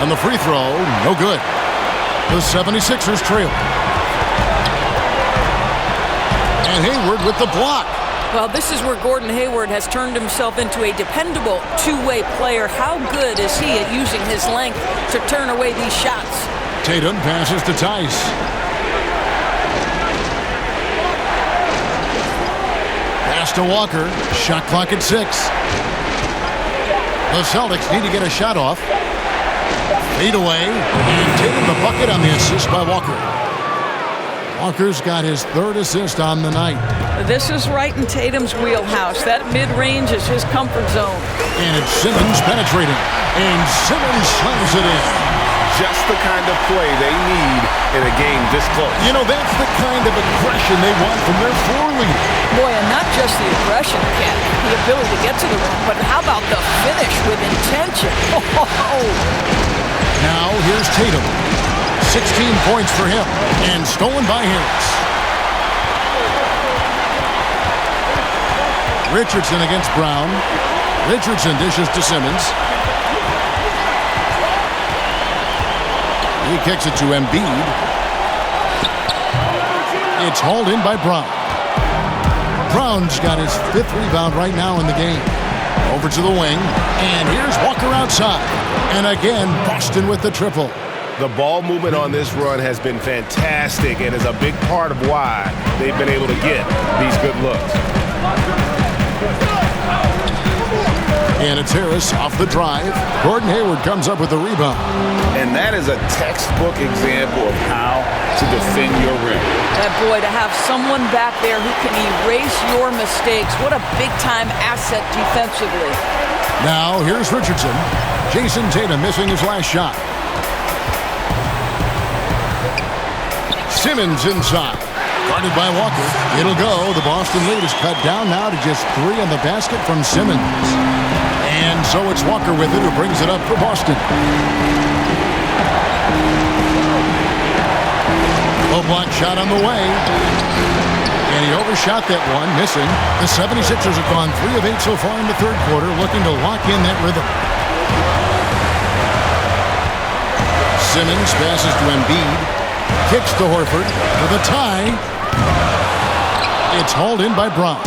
And the free throw, no good. The 76ers trail. And Hayward with the block. Well, this is where Gordon Hayward has turned himself into a dependable two-way player. How good is he at using his length to turn away these shots? Tatum passes to Tice. Pass to Walker. Shot clock at 6. The Celtics need to get a shot off. Fade away, and Tatum the bucket on the assist by Walker. Walker's got his 3rd assist on the night. This is right in Tatum's wheelhouse. That mid-range is his comfort zone. And it's Simmons penetrating, and Simmons slams it in. Just the kind of play they need in a game this close. You know, that's the kind of aggression they want from their floor leader. Boy, and not just the aggression, Ken, the ability to get to the rim, but how about the finish with intention? Now here's Tatum. 16 points for him, and stolen by Harris. Richardson against Brown. Richardson dishes to Simmons. He kicks it to Embiid. It's hauled in by Brown. Brown's got his 5th rebound right now in the game. Over to the wing, and here's Walker outside. And again, Boston with the triple. The ball movement on this run has been fantastic and is a big part of why they've been able to get these good looks. And it's Harris off the drive. Gordon Hayward comes up with the rebound. And that is a textbook example of how to defend your rim. That boy, to have someone back there who can erase your mistakes. What a big-time asset defensively. Now, here's Richardson. Jayson Tatum missing his last shot. Simmons inside. Guarded by Walker. It'll go. The Boston lead is cut down now to just 3 on the basket from Simmons. And so it's Walker with it who brings it up for Boston. Low block shot on the way. And he overshot that one, missing. The 76ers have gone 3 of 8 so far in the 3rd quarter, looking to lock in that rhythm. Simmons passes to Embiid. Kicks to Horford for the tie. It's hauled in by Brown.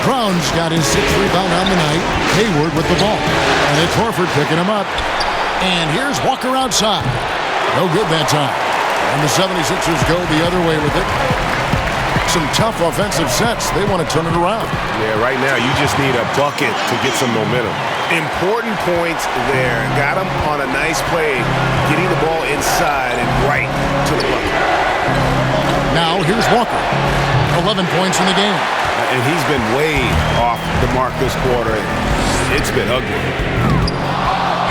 Brown's got his 6th rebound on the night. Hayward with the ball. And it's Horford picking him up. And here's Walker outside. No good that time. And the 76ers go the other way with it. Some tough offensive sets. They want to turn it around. Yeah, right now you just need a bucket to get some momentum. Important points there. Got him on a nice play, getting the ball inside and right to the bucket. Now here's Walker. 11 points in the game. And he's been way off the mark this quarter. It's been ugly.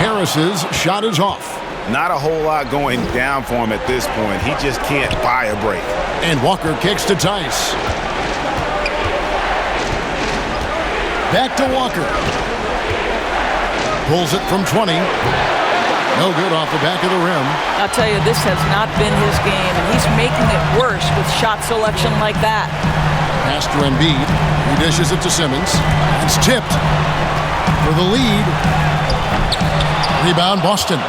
Harris's shot is off. Not a whole lot going down for him at this point. He just can't buy a break. And Walker kicks to Tice. Back to Walker. Pulls it from 20. No good off the back of the rim. I'll tell you, this has not been his game, and he's making it worse with shot selection like that. Pass to Embiid. He dishes it to Simmons. It's tipped for the lead. Rebound, Boston.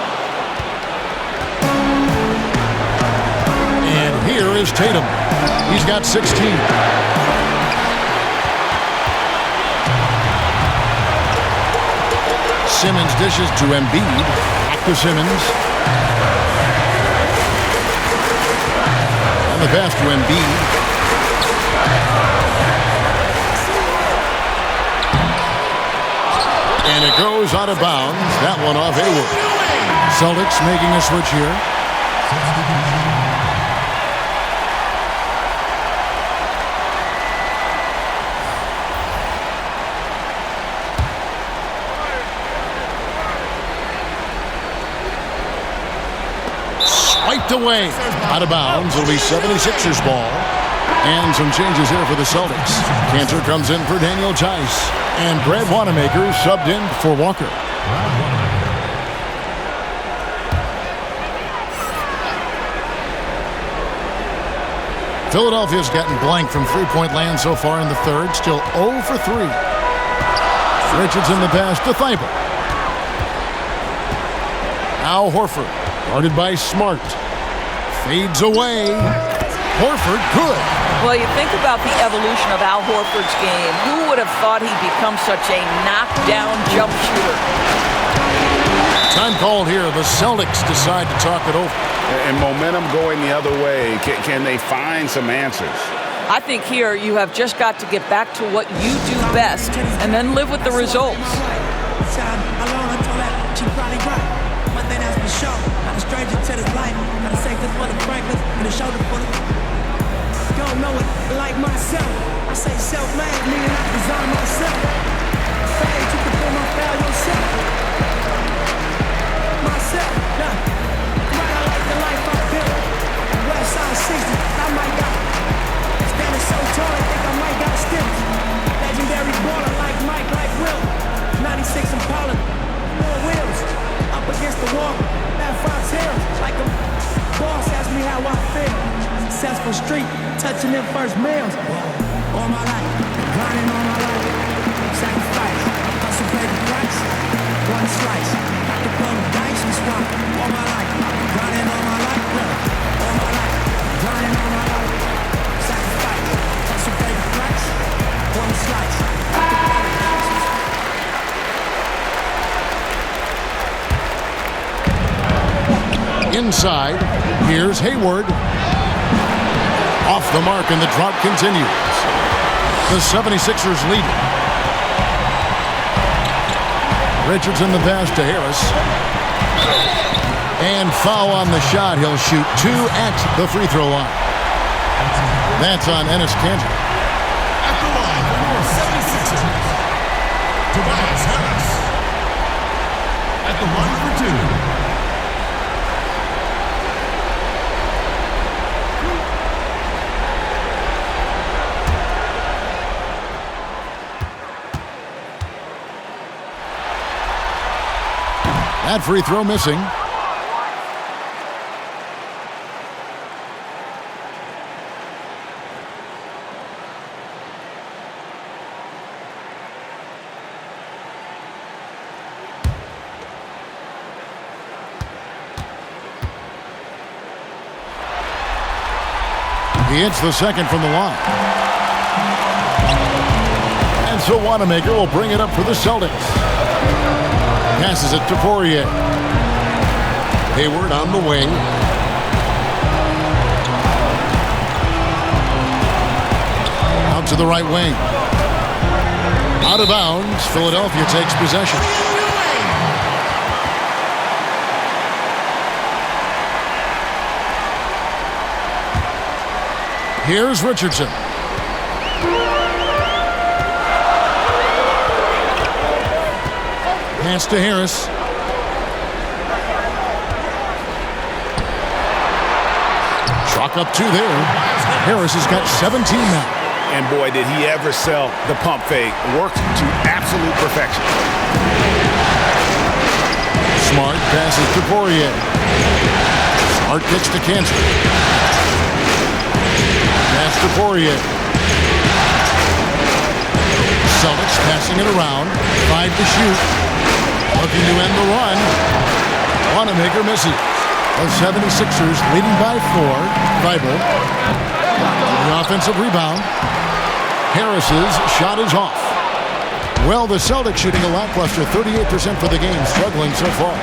And here is Tatum. He's got 16. Simmons dishes to Embiid. Back to Simmons. And the pass to Embiid. And it goes out of bounds. That one off Hayward. Celtics making a switch here. Swiped away. Out of bounds. It'll be 76ers ball. And some changes here for the Celtics. Cantor comes in for Daniel Tice. And Brad Wanamaker subbed in for Walker. Philadelphia's gotten blank from three-point land so far in the third. Still 0 for 3. Richardson the pass to Thibault. Al Horford, guarded by Smart. Fades away. Horford, good. Well, you think about the evolution of Al Horford's game. Who would have thought he'd become such a knockdown jump shooter? Time called here. The Celtics decide to talk it over. And momentum going the other way. Can they find some answers? I think here you have just got to get back to what you do best and then live with the results. Don't know it like myself. I say self-made, meaning I design myself. Fade, you can pull my foul yourself. Myself, nah. Right, I like the life I built. West Side 60, I might got. Standing so tall, I think I might got stills. Legendary baller like Mike, like Will. 96 Impala, 4 wheels. Up against the wall, that Fox Hills. Like a boss asked me how I feel. Successful street, touching them first meals. All my life, grinding all my life. Sacrifice, hustle pay the price. One slice, got to blow the dice and swap. All my life, grinding all my life. All my life, grinding all my life. Sacrifice, hustle pay the price. One slice, got to blow the dice and swap. Inside, here's Hayward. Off the mark, and the drought continues. The 76ers lead. Richardson the pass to Harris. And foul on the shot. He'll shoot 2 at the free throw line. That's on Enes Kanter. At the line for your 76ers, Tobias Harris. At the line for 2. That free throw missing. He hits the second from the line. And so Wanamaker will bring it up for the Celtics. Passes it to Poirier. Hayward on the wing. Out to the right wing. Out of bounds. Philadelphia takes possession. Here's Richardson. Pass to Harris. Chalk up 2 there. Harris has got 17 now. And boy, did he ever sell the pump fake. Worked to absolute perfection. Smart passes to Poirier. Smart kicks to Cancer. Pass to Poirier. Celtics passing it around. 5 to shoot. Looking to end the run. Wanamaker misses. The 76ers leading by 4. Bible. The offensive rebound. Harris's shot is off. Well, the Celtics shooting a lackluster 38% for the game, struggling so far.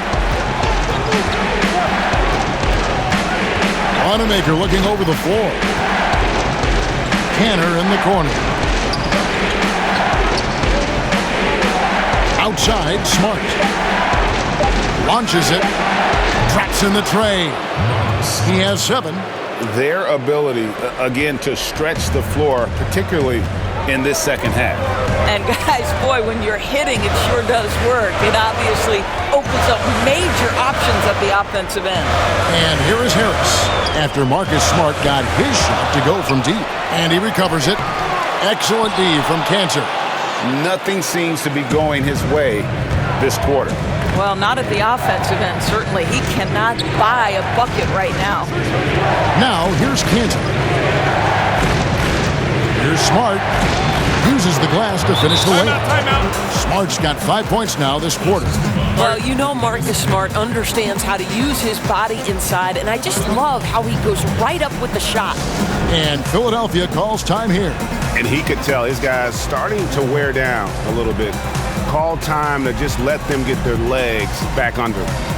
Wanamaker looking over the floor. Canner in the corner. Outside, Smart. Launches it. Traps in the tray. He has 7. Their ability, again, to stretch the floor, particularly in this second half. And guys, boy, when you're hitting, it sure does work. It obviously opens up major options at the offensive end. And here is Harris after Marcus Smart got his shot to go from deep. And he recovers it. Excellent D from Cancer. Nothing seems to be going his way this quarter. Well, not at the offensive end, certainly. He cannot buy a bucket right now. Now, here's Cancer. Here's Smart. Uses the glass to finish the layup. Smart's got 5 points now this quarter. Well, you know Marcus Smart understands how to use his body inside, and I just love how he goes right up with the shot. And Philadelphia calls time here. And he could tell his guys starting to wear down a little bit. Call time to just let them get their legs back under them.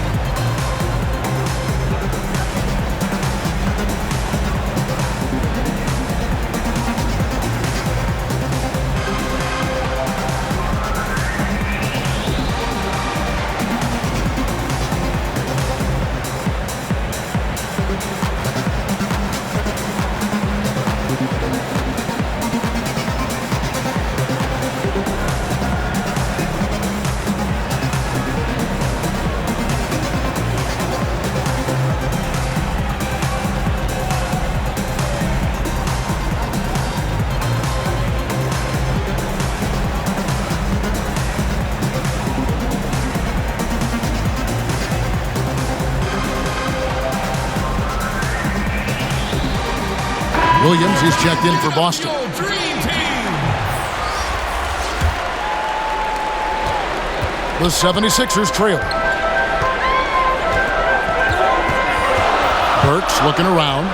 Williams is checked in for Boston. The 76ers trail. Burks looking around.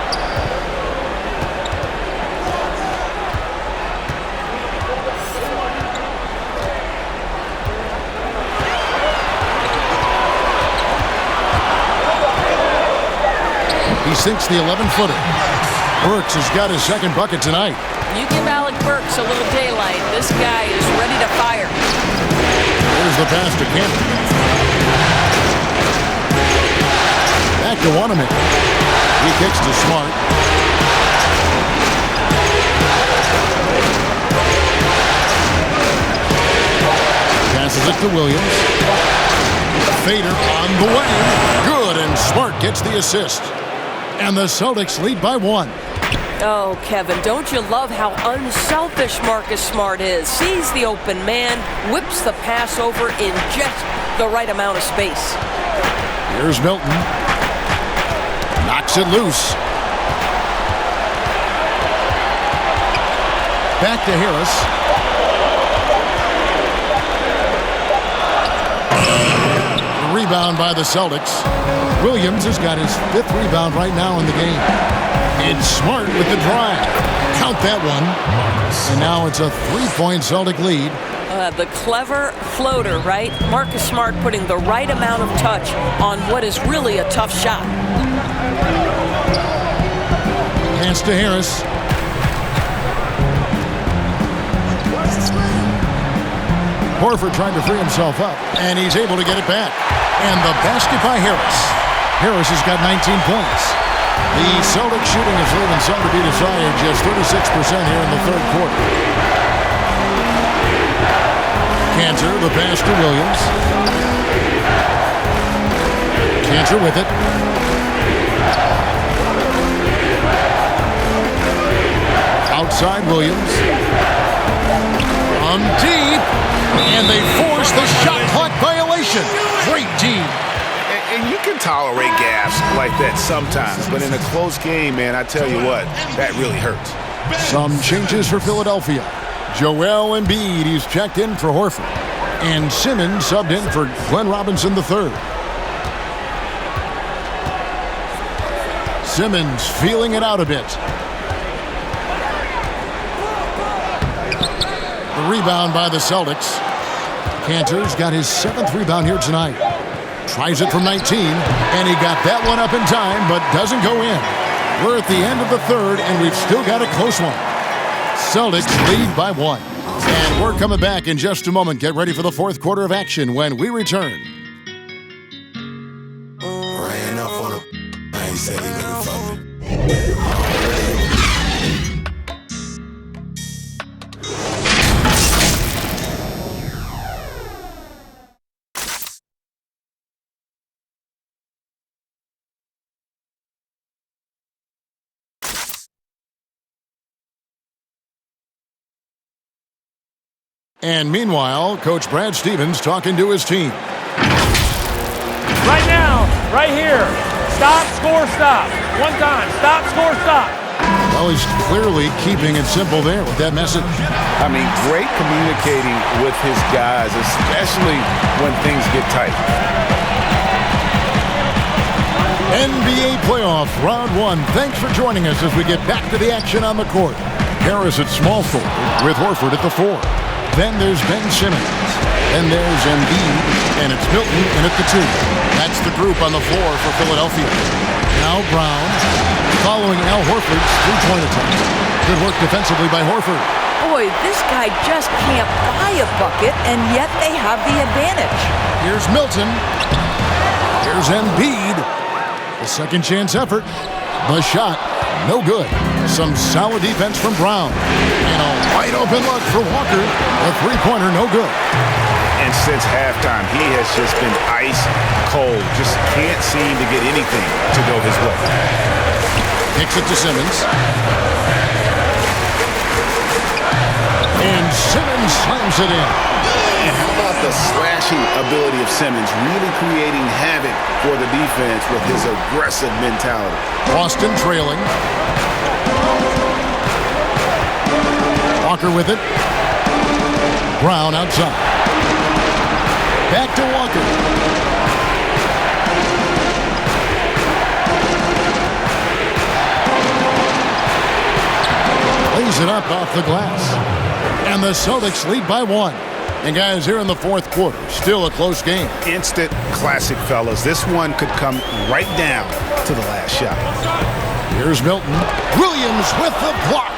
He sinks the 11-footer. Burks has got his second bucket tonight. You give Alec Burks a little daylight. This guy is ready to fire. Here's the pass to Cantor. Back to Wanamaker. He kicks to Smart. Passes it to Williams. Fader on the way. Good, and Smart gets the assist. And the Celtics lead by 1. Oh, Kevin, don't you love how unselfish Marcus Smart is? Sees the open man, whips the pass over in just the right amount of space. Here's Milton. Knocks it loose. Back to Harris. Rebound by the Celtics. Williams has got his 5th rebound right now in the game. It's Smart with the drive. Count that one. And now it's a 3-point Celtic lead. The clever floater, right? Marcus Smart putting the right amount of touch on what is really a tough shot. Pass to Harris. Horford trying to free himself up, and he's able to get it back. And the basket by Harris. Harris has got 19 points. The Celtics shooting is leaving some to be desired, just 36% here in the third quarter. Cantor, the pass to Williams. Cantor with it. outside Williams. From deep, and they force the shot clock violation. Great D. And you can tolerate gaffes like that sometimes, but in a close game, man, I tell you what, that really hurts. Some changes for Philadelphia. Joel Embiid, he's checked in for Horford. And Simmons subbed in for Glenn Robinson III. Simmons feeling it out a bit. The rebound by the Celtics. Cantor's got his 7th rebound here tonight. Tries it from 19, and he got that one up in time, but doesn't go in. We're at the end of the 3rd, and we've still got a close one. Celtics lead by 1. And we're coming back in just a moment. Get ready for the 4th quarter of action when we return. Ran up on him. I ain't said he never fucked me. And meanwhile, Coach Brad Stevens talking to his team. Right now, right here. Stop, score, stop. One time. Stop, score, stop. Well, he's clearly keeping it simple there with that message. I mean, great communicating with his guys, especially when things get tight. NBA playoff round 1. Thanks for joining us as we get back to the action on the court. Harris at small forward with Horford at the 4. Then there's Ben Simmons. Then there's Embiid, and it's Milton in at the 2. That's the group on the floor for Philadelphia. Now Brown, following Al Horford's 3-point attempt. Good work defensively by Horford. Boy, this guy just can't buy a bucket, and yet they have the advantage. Here's Milton. Here's Embiid. The second chance effort. The shot, no good. Some solid defense from Brown. And a wide open look for Walker. A 3-pointer, no good. And since halftime, he has just been ice cold. Just can't seem to get anything to go his way. Kicks it to Simmons. And Simmons slams it in. And how about the slashing ability of Simmons, really creating havoc for the defense with his aggressive mentality. Boston trailing. Walker with it. Brown outside. Back to Walker. Lays it up off the glass. And the Celtics lead by 1. And guys, here in the 4th quarter, still a close game. Instant classic, fellas. This one could come right down to the last shot. Here's Milton. Williams with the block.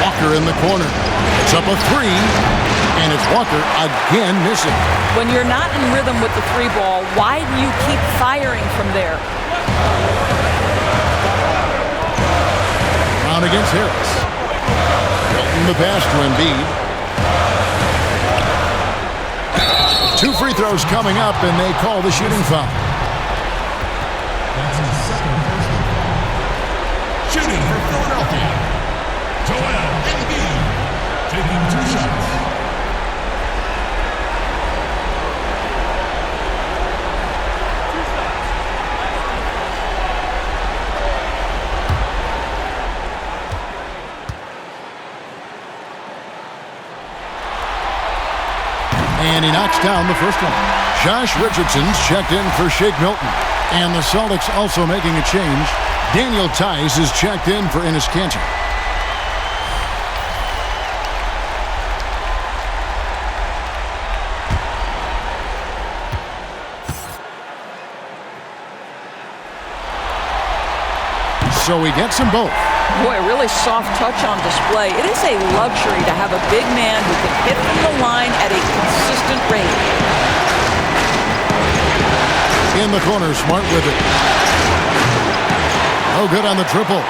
Walker in the corner. It's up a 3. And it's Walker again missing. When you're not in rhythm with the 3 ball, why do you keep firing from there? Brown against Harris. Milton the pass to Embiid. 2 free throws coming up, and they call the shooting foul. That's his second personal. Shooting for Philadelphia. Joel Embiid taking 2 shots. And he knocks down the first one. Josh Richardson's checked in for Shake Milton. And the Celtics also making a change. Daniel Tice is checked in for Enes Kanter. So he gets them both. Boy, really soft touch on display. It is a luxury to have a big man who can hit from the line at a consistent rate. In the corner, Smart with it. No good on the triple.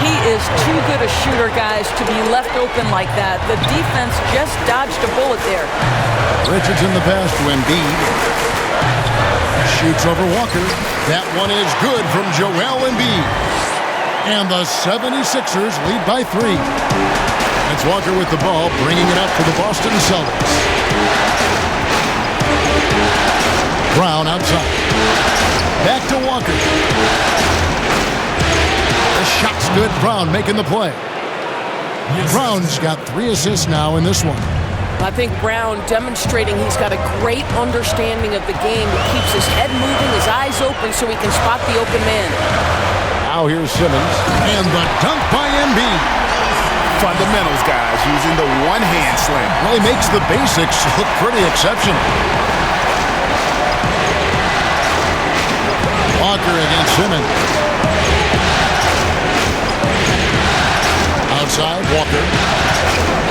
He is too good a shooter, guys, to be left open like that. The defense just dodged a bullet there. Richardson the pass to Embiid. Shoots over Walker. That one is good from Joel Embiid. And the 76ers lead by 3. It's Walker with the ball, bringing it up for the Boston Celtics. Brown outside. Back to Walker. The shot's good. Brown making the play. Brown's got 3 assists now in this one. I think Brown demonstrating he's got a great understanding of the game. He keeps his head moving, his eyes open so he can spot the open man. Now here's Simmons. And the dunk by Embiid. Fundamentals, guys, using the one-hand slam. Well, he makes the basics look pretty exceptional. Walker against Simmons. Outside, Walker.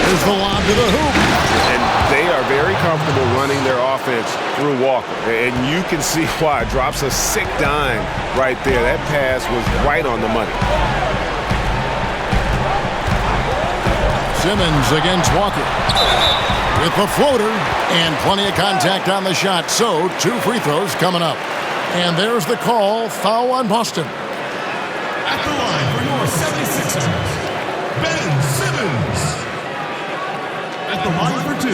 There's the lob to the hoop. And they are very comfortable running their offense through Walker. And you can see why. Drops a sick dime right there. That pass was right on the money. Simmons against Walker. With the floater. And plenty of contact on the shot. So, 2 free throws coming up. And there's the call. Foul on Boston. At the line for your 76ers, Ben Simmons. At the line for 2.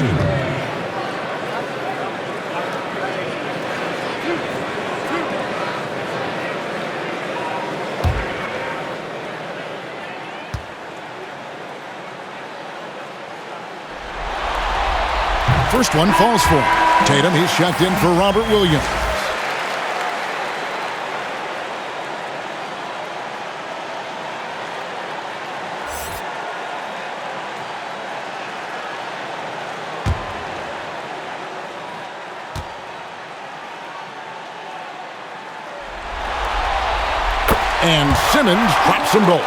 First one falls for him. Tatum, he's checked in for Robert Williams. And Simmons drops them both.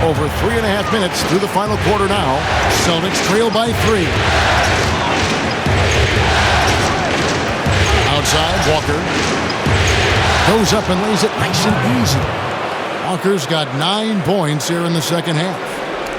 Over 3.5 minutes through the final quarter now. Celtics trail by 3. Outside, Walker. Goes up and lays it nice and easy. Walker's got 9 points here in the second half.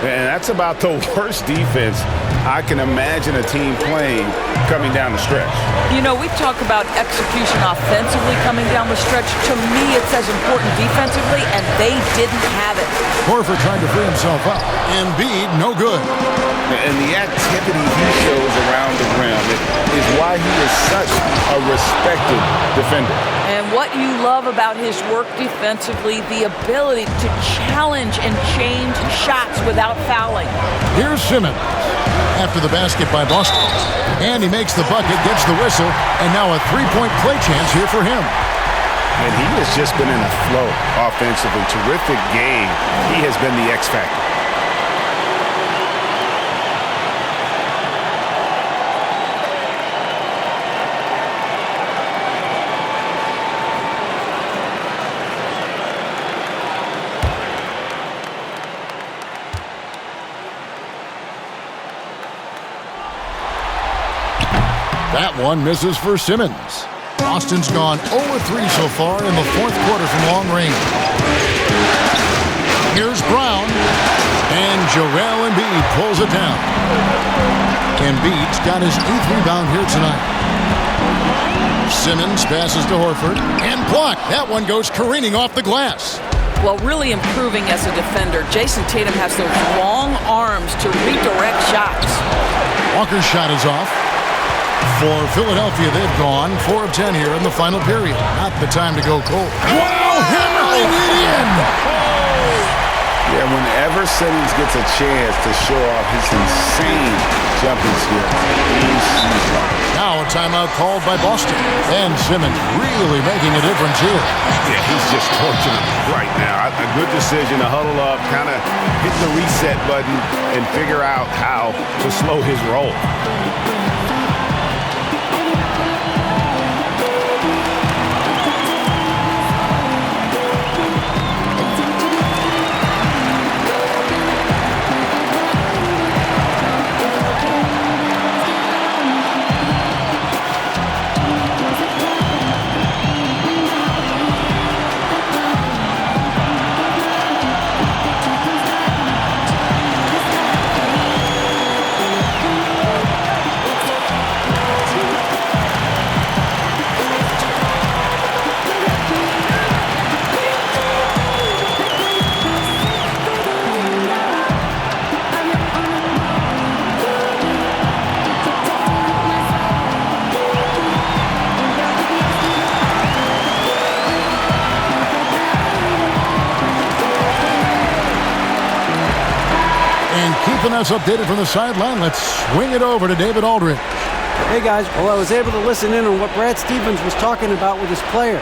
And that's about the worst defense I can imagine a team playing coming down the stretch. You know, we talk about execution offensively coming down the stretch. To me, it's as important defensively, and they didn't have it. Horford trying to free himself up. Embiid, no good. And the activity he shows around the rim is why he is such a respected defender. And what you love about his work defensively, the ability to challenge and change shots without fouling. Here's Simmons after the basket by Boston. And he makes the bucket, gets the whistle, and now a 3-point play chance here for him. And he has just been in a flow offensively. Terrific game. He has been the X factor. That one misses for Simmons. Boston's gone 0-3 so far in the fourth quarter from long range. Here's Brown. And Joel Embiid pulls it down. Embiid's got his 8th rebound here tonight. Simmons passes to Horford. And blocked. That one goes careening off the glass. Well, really improving as a defender. Jayson Tatum has those long arms to redirect shots. Walker's shot is off. For Philadelphia, they've gone 4 of 10 here in the final period. Not the time to go cold. Wow, hammering it in! Yeah, whenever Simmons gets a chance to show off his insane jumping skills, now a timeout called by Boston. And Simmons really making a difference here. Yeah, he's just torching it right now. A good decision to huddle up, kind of hit the reset button, and figure out how to slow his roll. us updated from the sideline. Let's swing it over to David Aldridge. Hey guys, well I was able to listen in on what Brad Stevens was talking about with his players.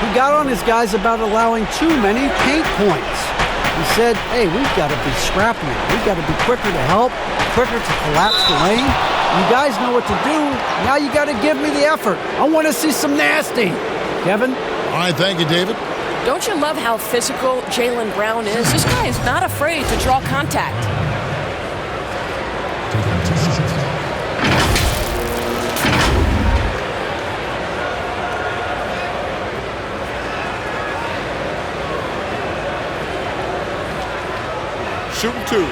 He got on his guys about allowing too many paint points. He said, hey, we've got to be scrappier. We've got to be quicker to help, quicker to collapse the lane. You guys know what to do. Now you got to give me the effort. I want to see some nasty. Kevin? All right, thank you, David. Don't you love how physical Jaylen Brown is? This guy is not afraid to draw contact. Shooting 2.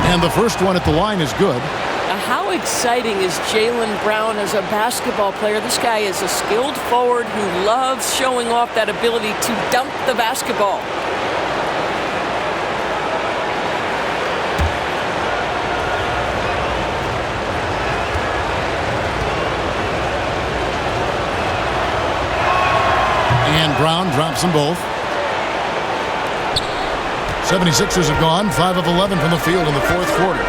And the first one at the line is good. Now, how exciting is Jaylen Brown as a basketball player? This guy is a skilled forward who loves showing off that ability to dump the basketball. And Brown drops them both. 76ers have gone 5 of 11 from the field in the fourth quarter.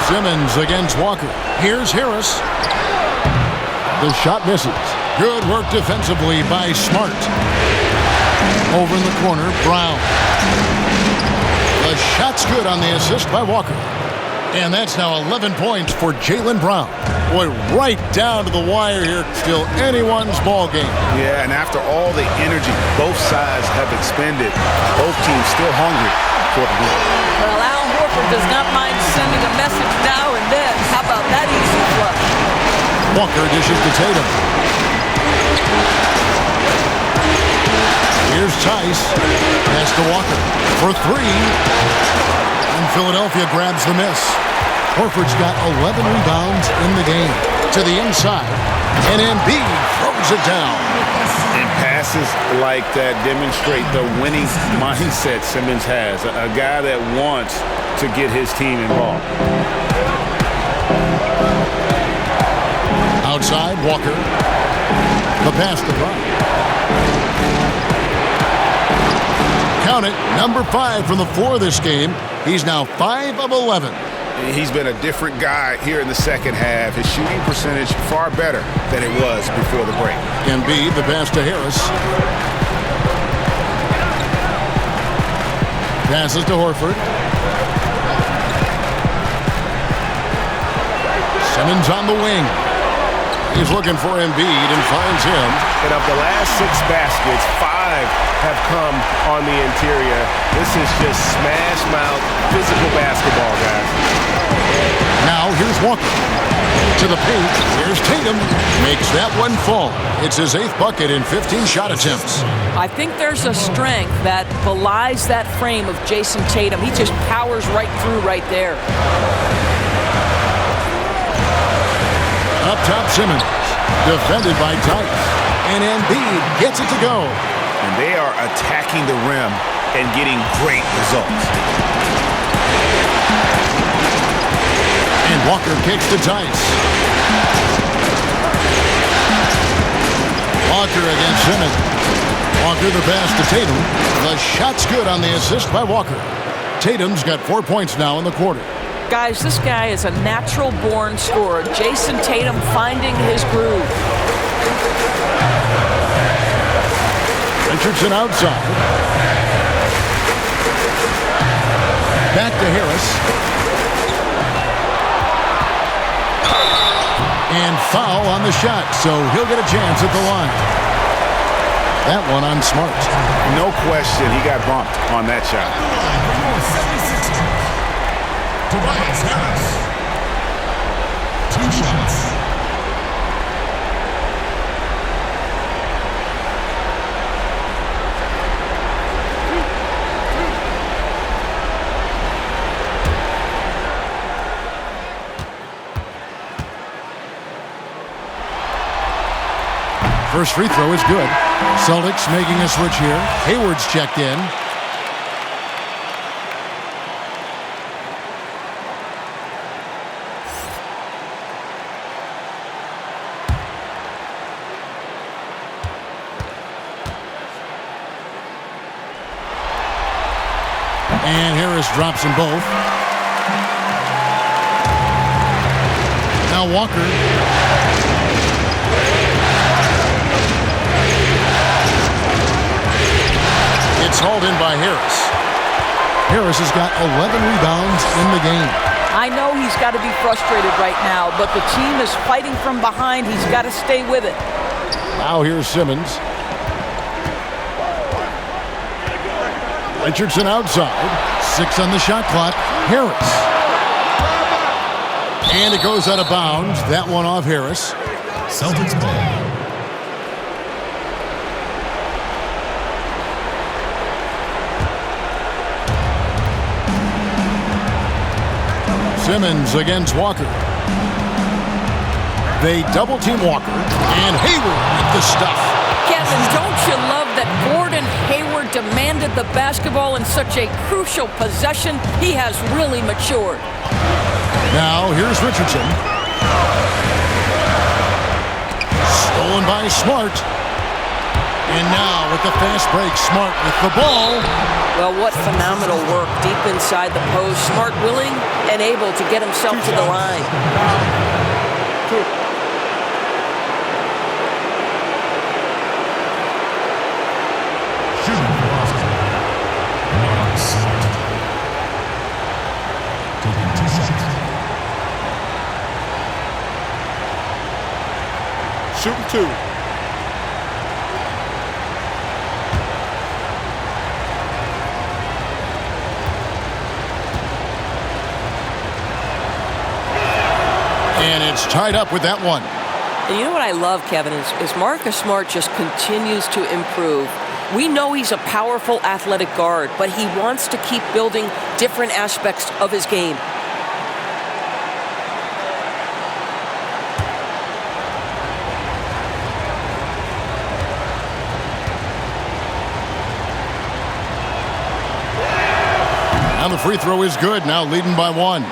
Simmons against Walker. Here's Harris. The shot misses. Good work defensively by Smart. Over in the corner, Brown. The shot's good on the assist by Walker. And that's now 11 points for Jaylen Brown. Boy, right down to the wire here. Still anyone's ball game. Yeah, and after all the energy both sides have expended, both teams still hungry for the win. Well, Al Horford does not mind sending a message now and then. How about that easy flush? Walker dishes to Tatum. Here's Tice. Pass to Walker for 3. And Philadelphia grabs the miss. Horford's got 11 rebounds in the game. To the inside. And Embiid throws it down. And passes like that demonstrate the winning mindset Simmons has. A guy that wants to get his team involved. Outside, Walker. The pass to Brown. Count it, number 5 from the floor this game. He's now 5 of 11. He's been a different guy here in the second half. His shooting percentage far better than it was before the break. Embiid, the pass to Harris. Passes to Horford. Simmons on the wing. He's looking for Embiid and finds him. And of the last 6 baskets, 5 have come on the interior. This is just smash mouth physical basketball, guys. Now here's Walker. To the paint. Here's Tatum. Makes that one fall. It's his 8th bucket in 15 shot attempts. I think there's a strength that belies that frame of Jayson Tatum. He just powers right through right there. Up top, Simmons. Defended by Tice. And Embiid gets it to go. And they are attacking the rim and getting great results. And Walker kicks to Tice. Walker against Simmons. Walker the pass to Tatum. The shot's good on the assist by Walker. Tatum's got 4 points now in the quarter. Guys, this guy is a natural-born scorer. Jayson Tatum finding his groove. Richardson outside. Back to Harris. And foul on the shot, so he'll get a chance at the line. That one on Smart. No question, he got bumped on that shot. Tobias Harris. 2 shots. First free throw is good. Celtics making a switch here. Hayward's checked in. And Harris drops them both. Now Walker. It's hauled in by Harris. Harris has got 11 rebounds in the game. I know he's got to be frustrated right now, but the team is fighting from behind. He's got to stay with it. Now here's Simmons. Richardson outside. 6 on the shot clock. Harris. And it goes out of bounds. That one off Harris. Celtics ball. Simmons against Walker. They double team Walker. And Hayward with the stuff. Kevin, don't you love that Gordon Hayward demanded the basketball in such a crucial possession? He has really matured. Now here's Richardson. Stolen by Smart. And now with the fast break, Smart with the ball. Well, what phenomenal work deep inside the post. Smart willing and able to get himself to the line. Shooting for Boston. Mark Smart. Taking 2 shots. Shooting 2. And it's tied up with that one. And you know what I love, Kevin, is Marcus Smart just continues to improve. We know he's a powerful athletic guard, but he wants to keep building different aspects of his game. And the free throw is good, now leading by 1.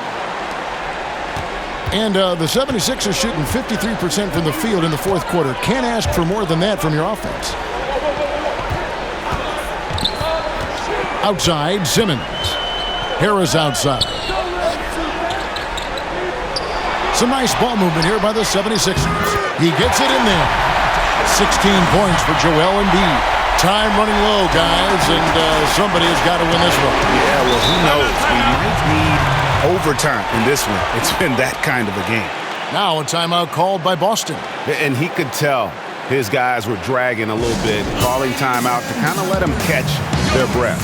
And the 76ers shooting 53% from the field in the fourth quarter. Can't ask for more than that from your offense. Outside, Simmons. Harris outside. Some nice ball movement here by the 76ers. He gets it in there. 16 points for Joel Embiid. Time running low, guys, and somebody has got to win this one. Yeah, well, who knows? We might need overtime in this one. It's been that kind of a game. Now a timeout called by Boston. And he could tell his guys were dragging a little bit, calling timeout to kind of let them catch their breath.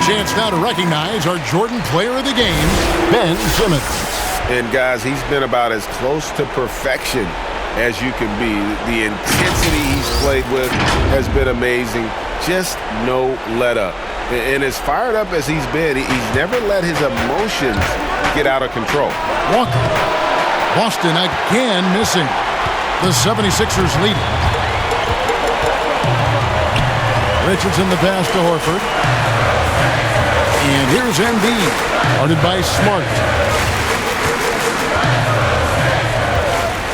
Chance now to recognize our Jordan Player of the Game, Ben Simmons. And guys, he's been about as close to perfection as you can be. The intensity he's played with has been amazing. Just no let up. And as fired up as he's been, he's never let his emotions get out of control. Walker. Boston again missing. The 76ers leading. Richardson the pass to Horford. And here's Embiid, guarded by Smart.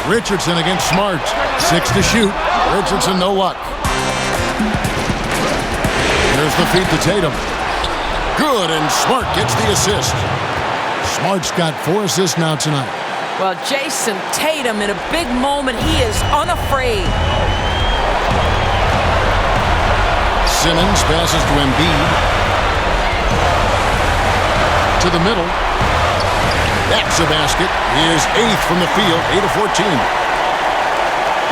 Richardson against Smart. 6 to shoot. Richardson, no luck. Here's the feed to Tatum. Good, and Smart gets the assist. Smart's got 4 assists now tonight. Well, Jayson Tatum in a big moment. He is unafraid. Simmons passes to Embiid. To the middle. That's a basket. He is 8th from the field, 8 of 14.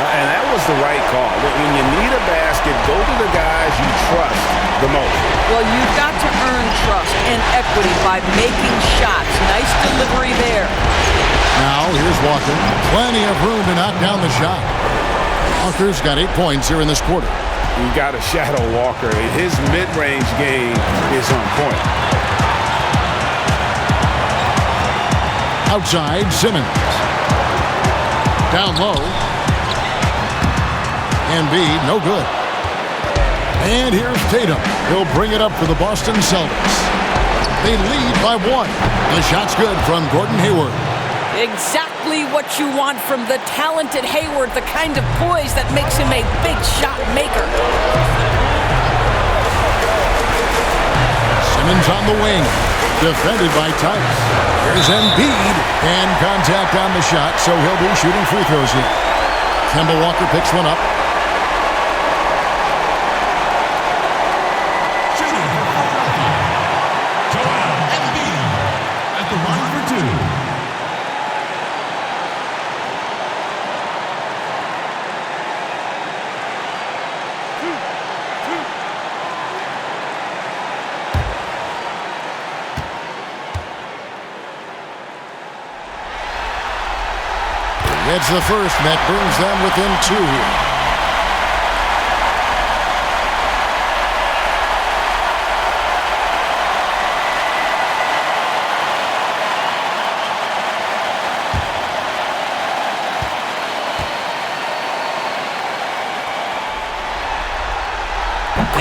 And that was the right call. When you need a basket, go to the guys you trust the most. Well, you've got to earn trust and equity by making shots. Nice delivery there. Now, here's Walker. Plenty of room to knock down the shot. Walker's got 8 points here in this quarter. You got to shadow Walker. His mid-range game is on point. Outside, Simmons. Down low. Embiid, no good. And here's Tatum. He'll bring it up for the Boston Celtics. They lead by 1. The shot's good from Gordon Hayward. Exactly what you want from the talented Hayward, the kind of poise that makes him a big shot maker. Simmons on the wing, defended by Tice. Here's Embiid, and contact on the shot, so he'll be shooting free throws here. Kemba Walker picks one up. At the line for 2. It's the first, and that brings them within 2 here.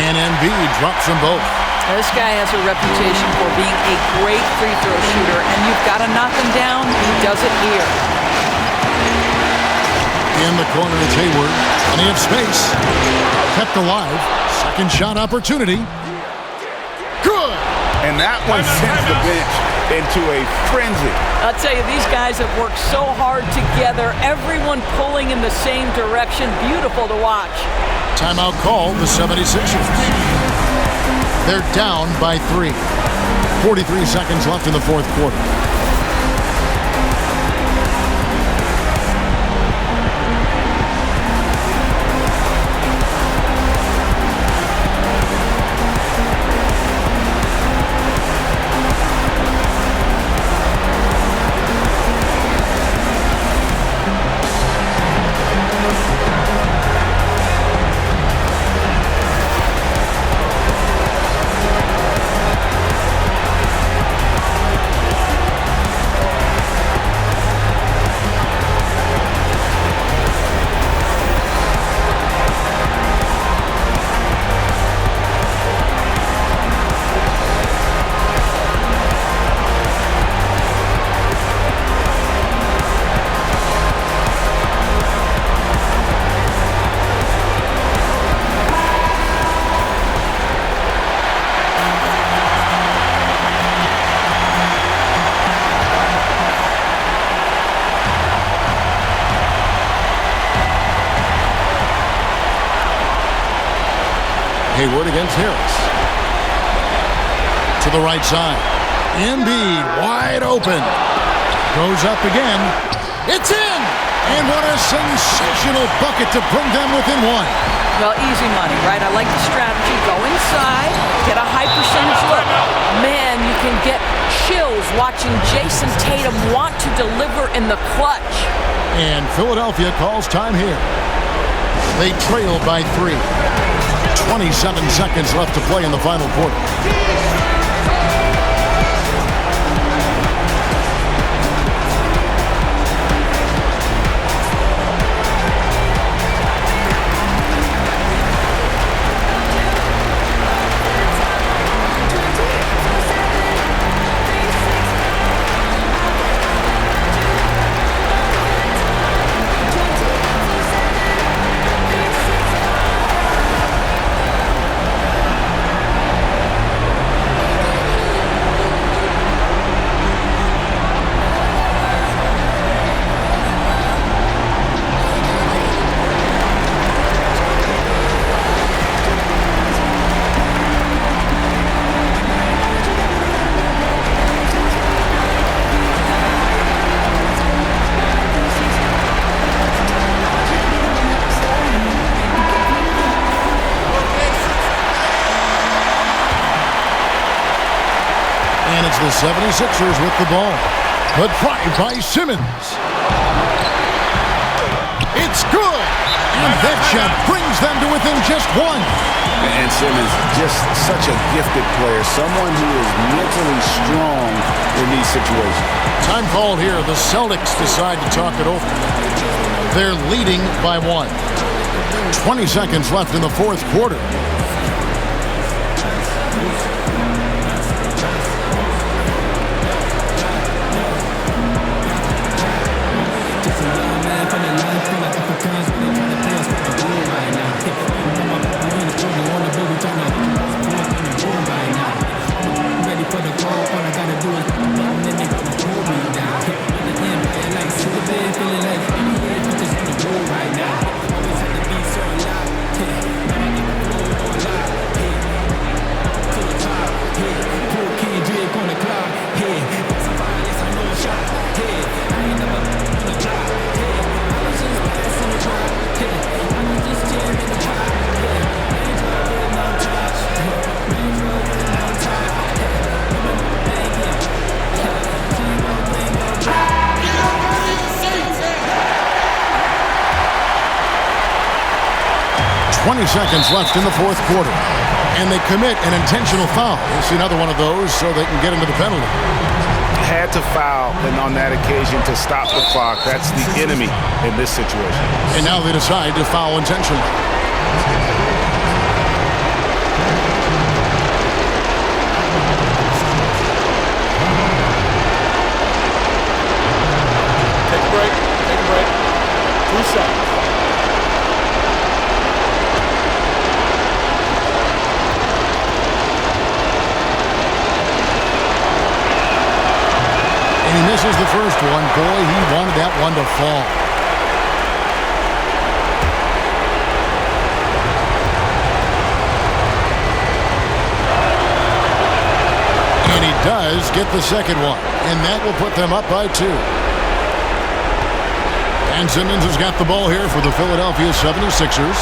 And Embiid drops them both. This guy has a reputation for being a great free throw shooter, and you've got to knock him down. He does it here. In the corner, it's Hayward. Plenty of space. Kept alive. Second shot opportunity. Good! And that one sends the bench into a frenzy. I'll tell you, these guys have worked so hard together. Everyone pulling in the same direction. Beautiful to watch. Timeout called the 76ers. They're down by 3. 43 seconds left in the fourth quarter. Hayward against Harris. To the right side. Embiid wide open. Goes up again. It's in! And what a sensational bucket to bring them within 1. Well, easy money, right? I like the strategy. Go inside, get a high percentage look. Man, you can get chills watching Jayson Tatum want to deliver in the clutch. And Philadelphia calls time here. They trail by 3. 27 seconds left to play in the final quarter. the 76ers with the ball. The drive by Simmons. It's good! And that shot brings them to within just one. And Simmons, just such a gifted player, someone who is mentally strong in these situations. Time called here. The Celtics decide to talk it over. They're leading by 1. 20 seconds left in the fourth quarter. Seconds left in the fourth quarter, and they commit an intentional foul. We'll see another one of those so they can get into the penalty. Had to foul, and on that occasion to stop the clock. That's the enemy in this situation. And now they decide to foul intentionally. Take a break. 2 seconds. And he misses the first one. Boy, he wanted that one to fall. And he does get the second one. And that will put them up by 2. And Simmons has got the ball here for the Philadelphia 76ers.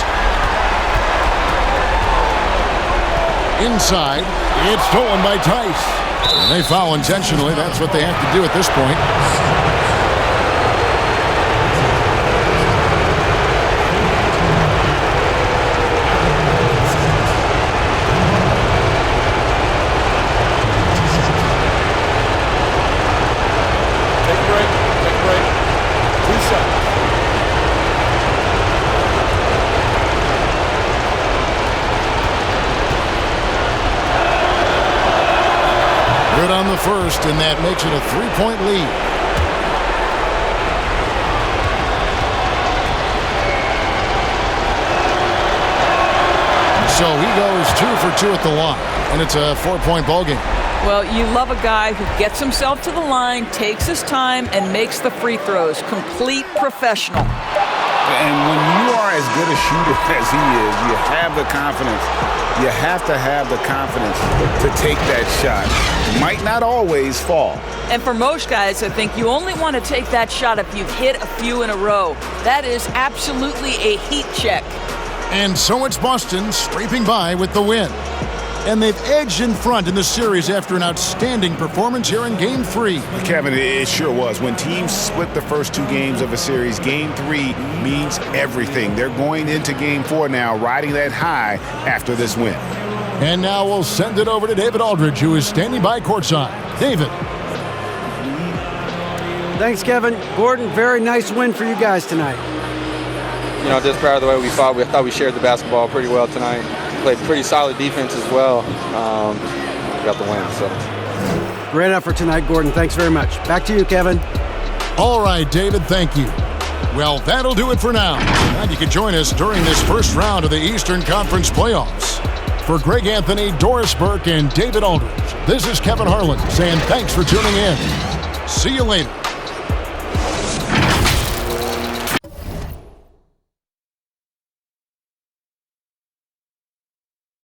Inside. It's stolen by Tice. And they foul intentionally. That's what they have to do at this point. Take a break. 2 seconds. Good on the first, and that makes it a 3-point lead. So he goes 2 for 2 at the line, and it's a 4-point ball game. Well, you love a guy who gets himself to the line, takes his time, and makes the free throws. Complete professional. And when you are as good a shooter as he is, you have the confidence. You have to have the confidence to take that shot. It might not always fall. And for most guys, I think you only want to take that shot if you've hit a few in a row. That is absolutely a heat check. And so it's Boston scraping by with the win. And they've edged in front in the series after an outstanding performance here in Game 3. Kevin, it sure was. When teams split the first 2 games of a series, Game 3 means everything. They're going into Game 4 now, riding that high after this win. And now we'll send it over to David Aldridge, who is standing by courtside. David. Thanks, Kevin. Gordon, very nice win for you guys tonight. You know, just proud of the way we fought. We thought we shared the basketball pretty well tonight. Played pretty solid defense as well. Got the win. So great effort tonight, Gordon. Thanks very much. Back to you, Kevin. All right, David, thank you. Well, that'll do it for now. And you can join us during this first round of the Eastern Conference playoffs. For Greg Anthony, Doris Burke, and David Aldridge, this is Kevin Harlan saying thanks for tuning in. See you later.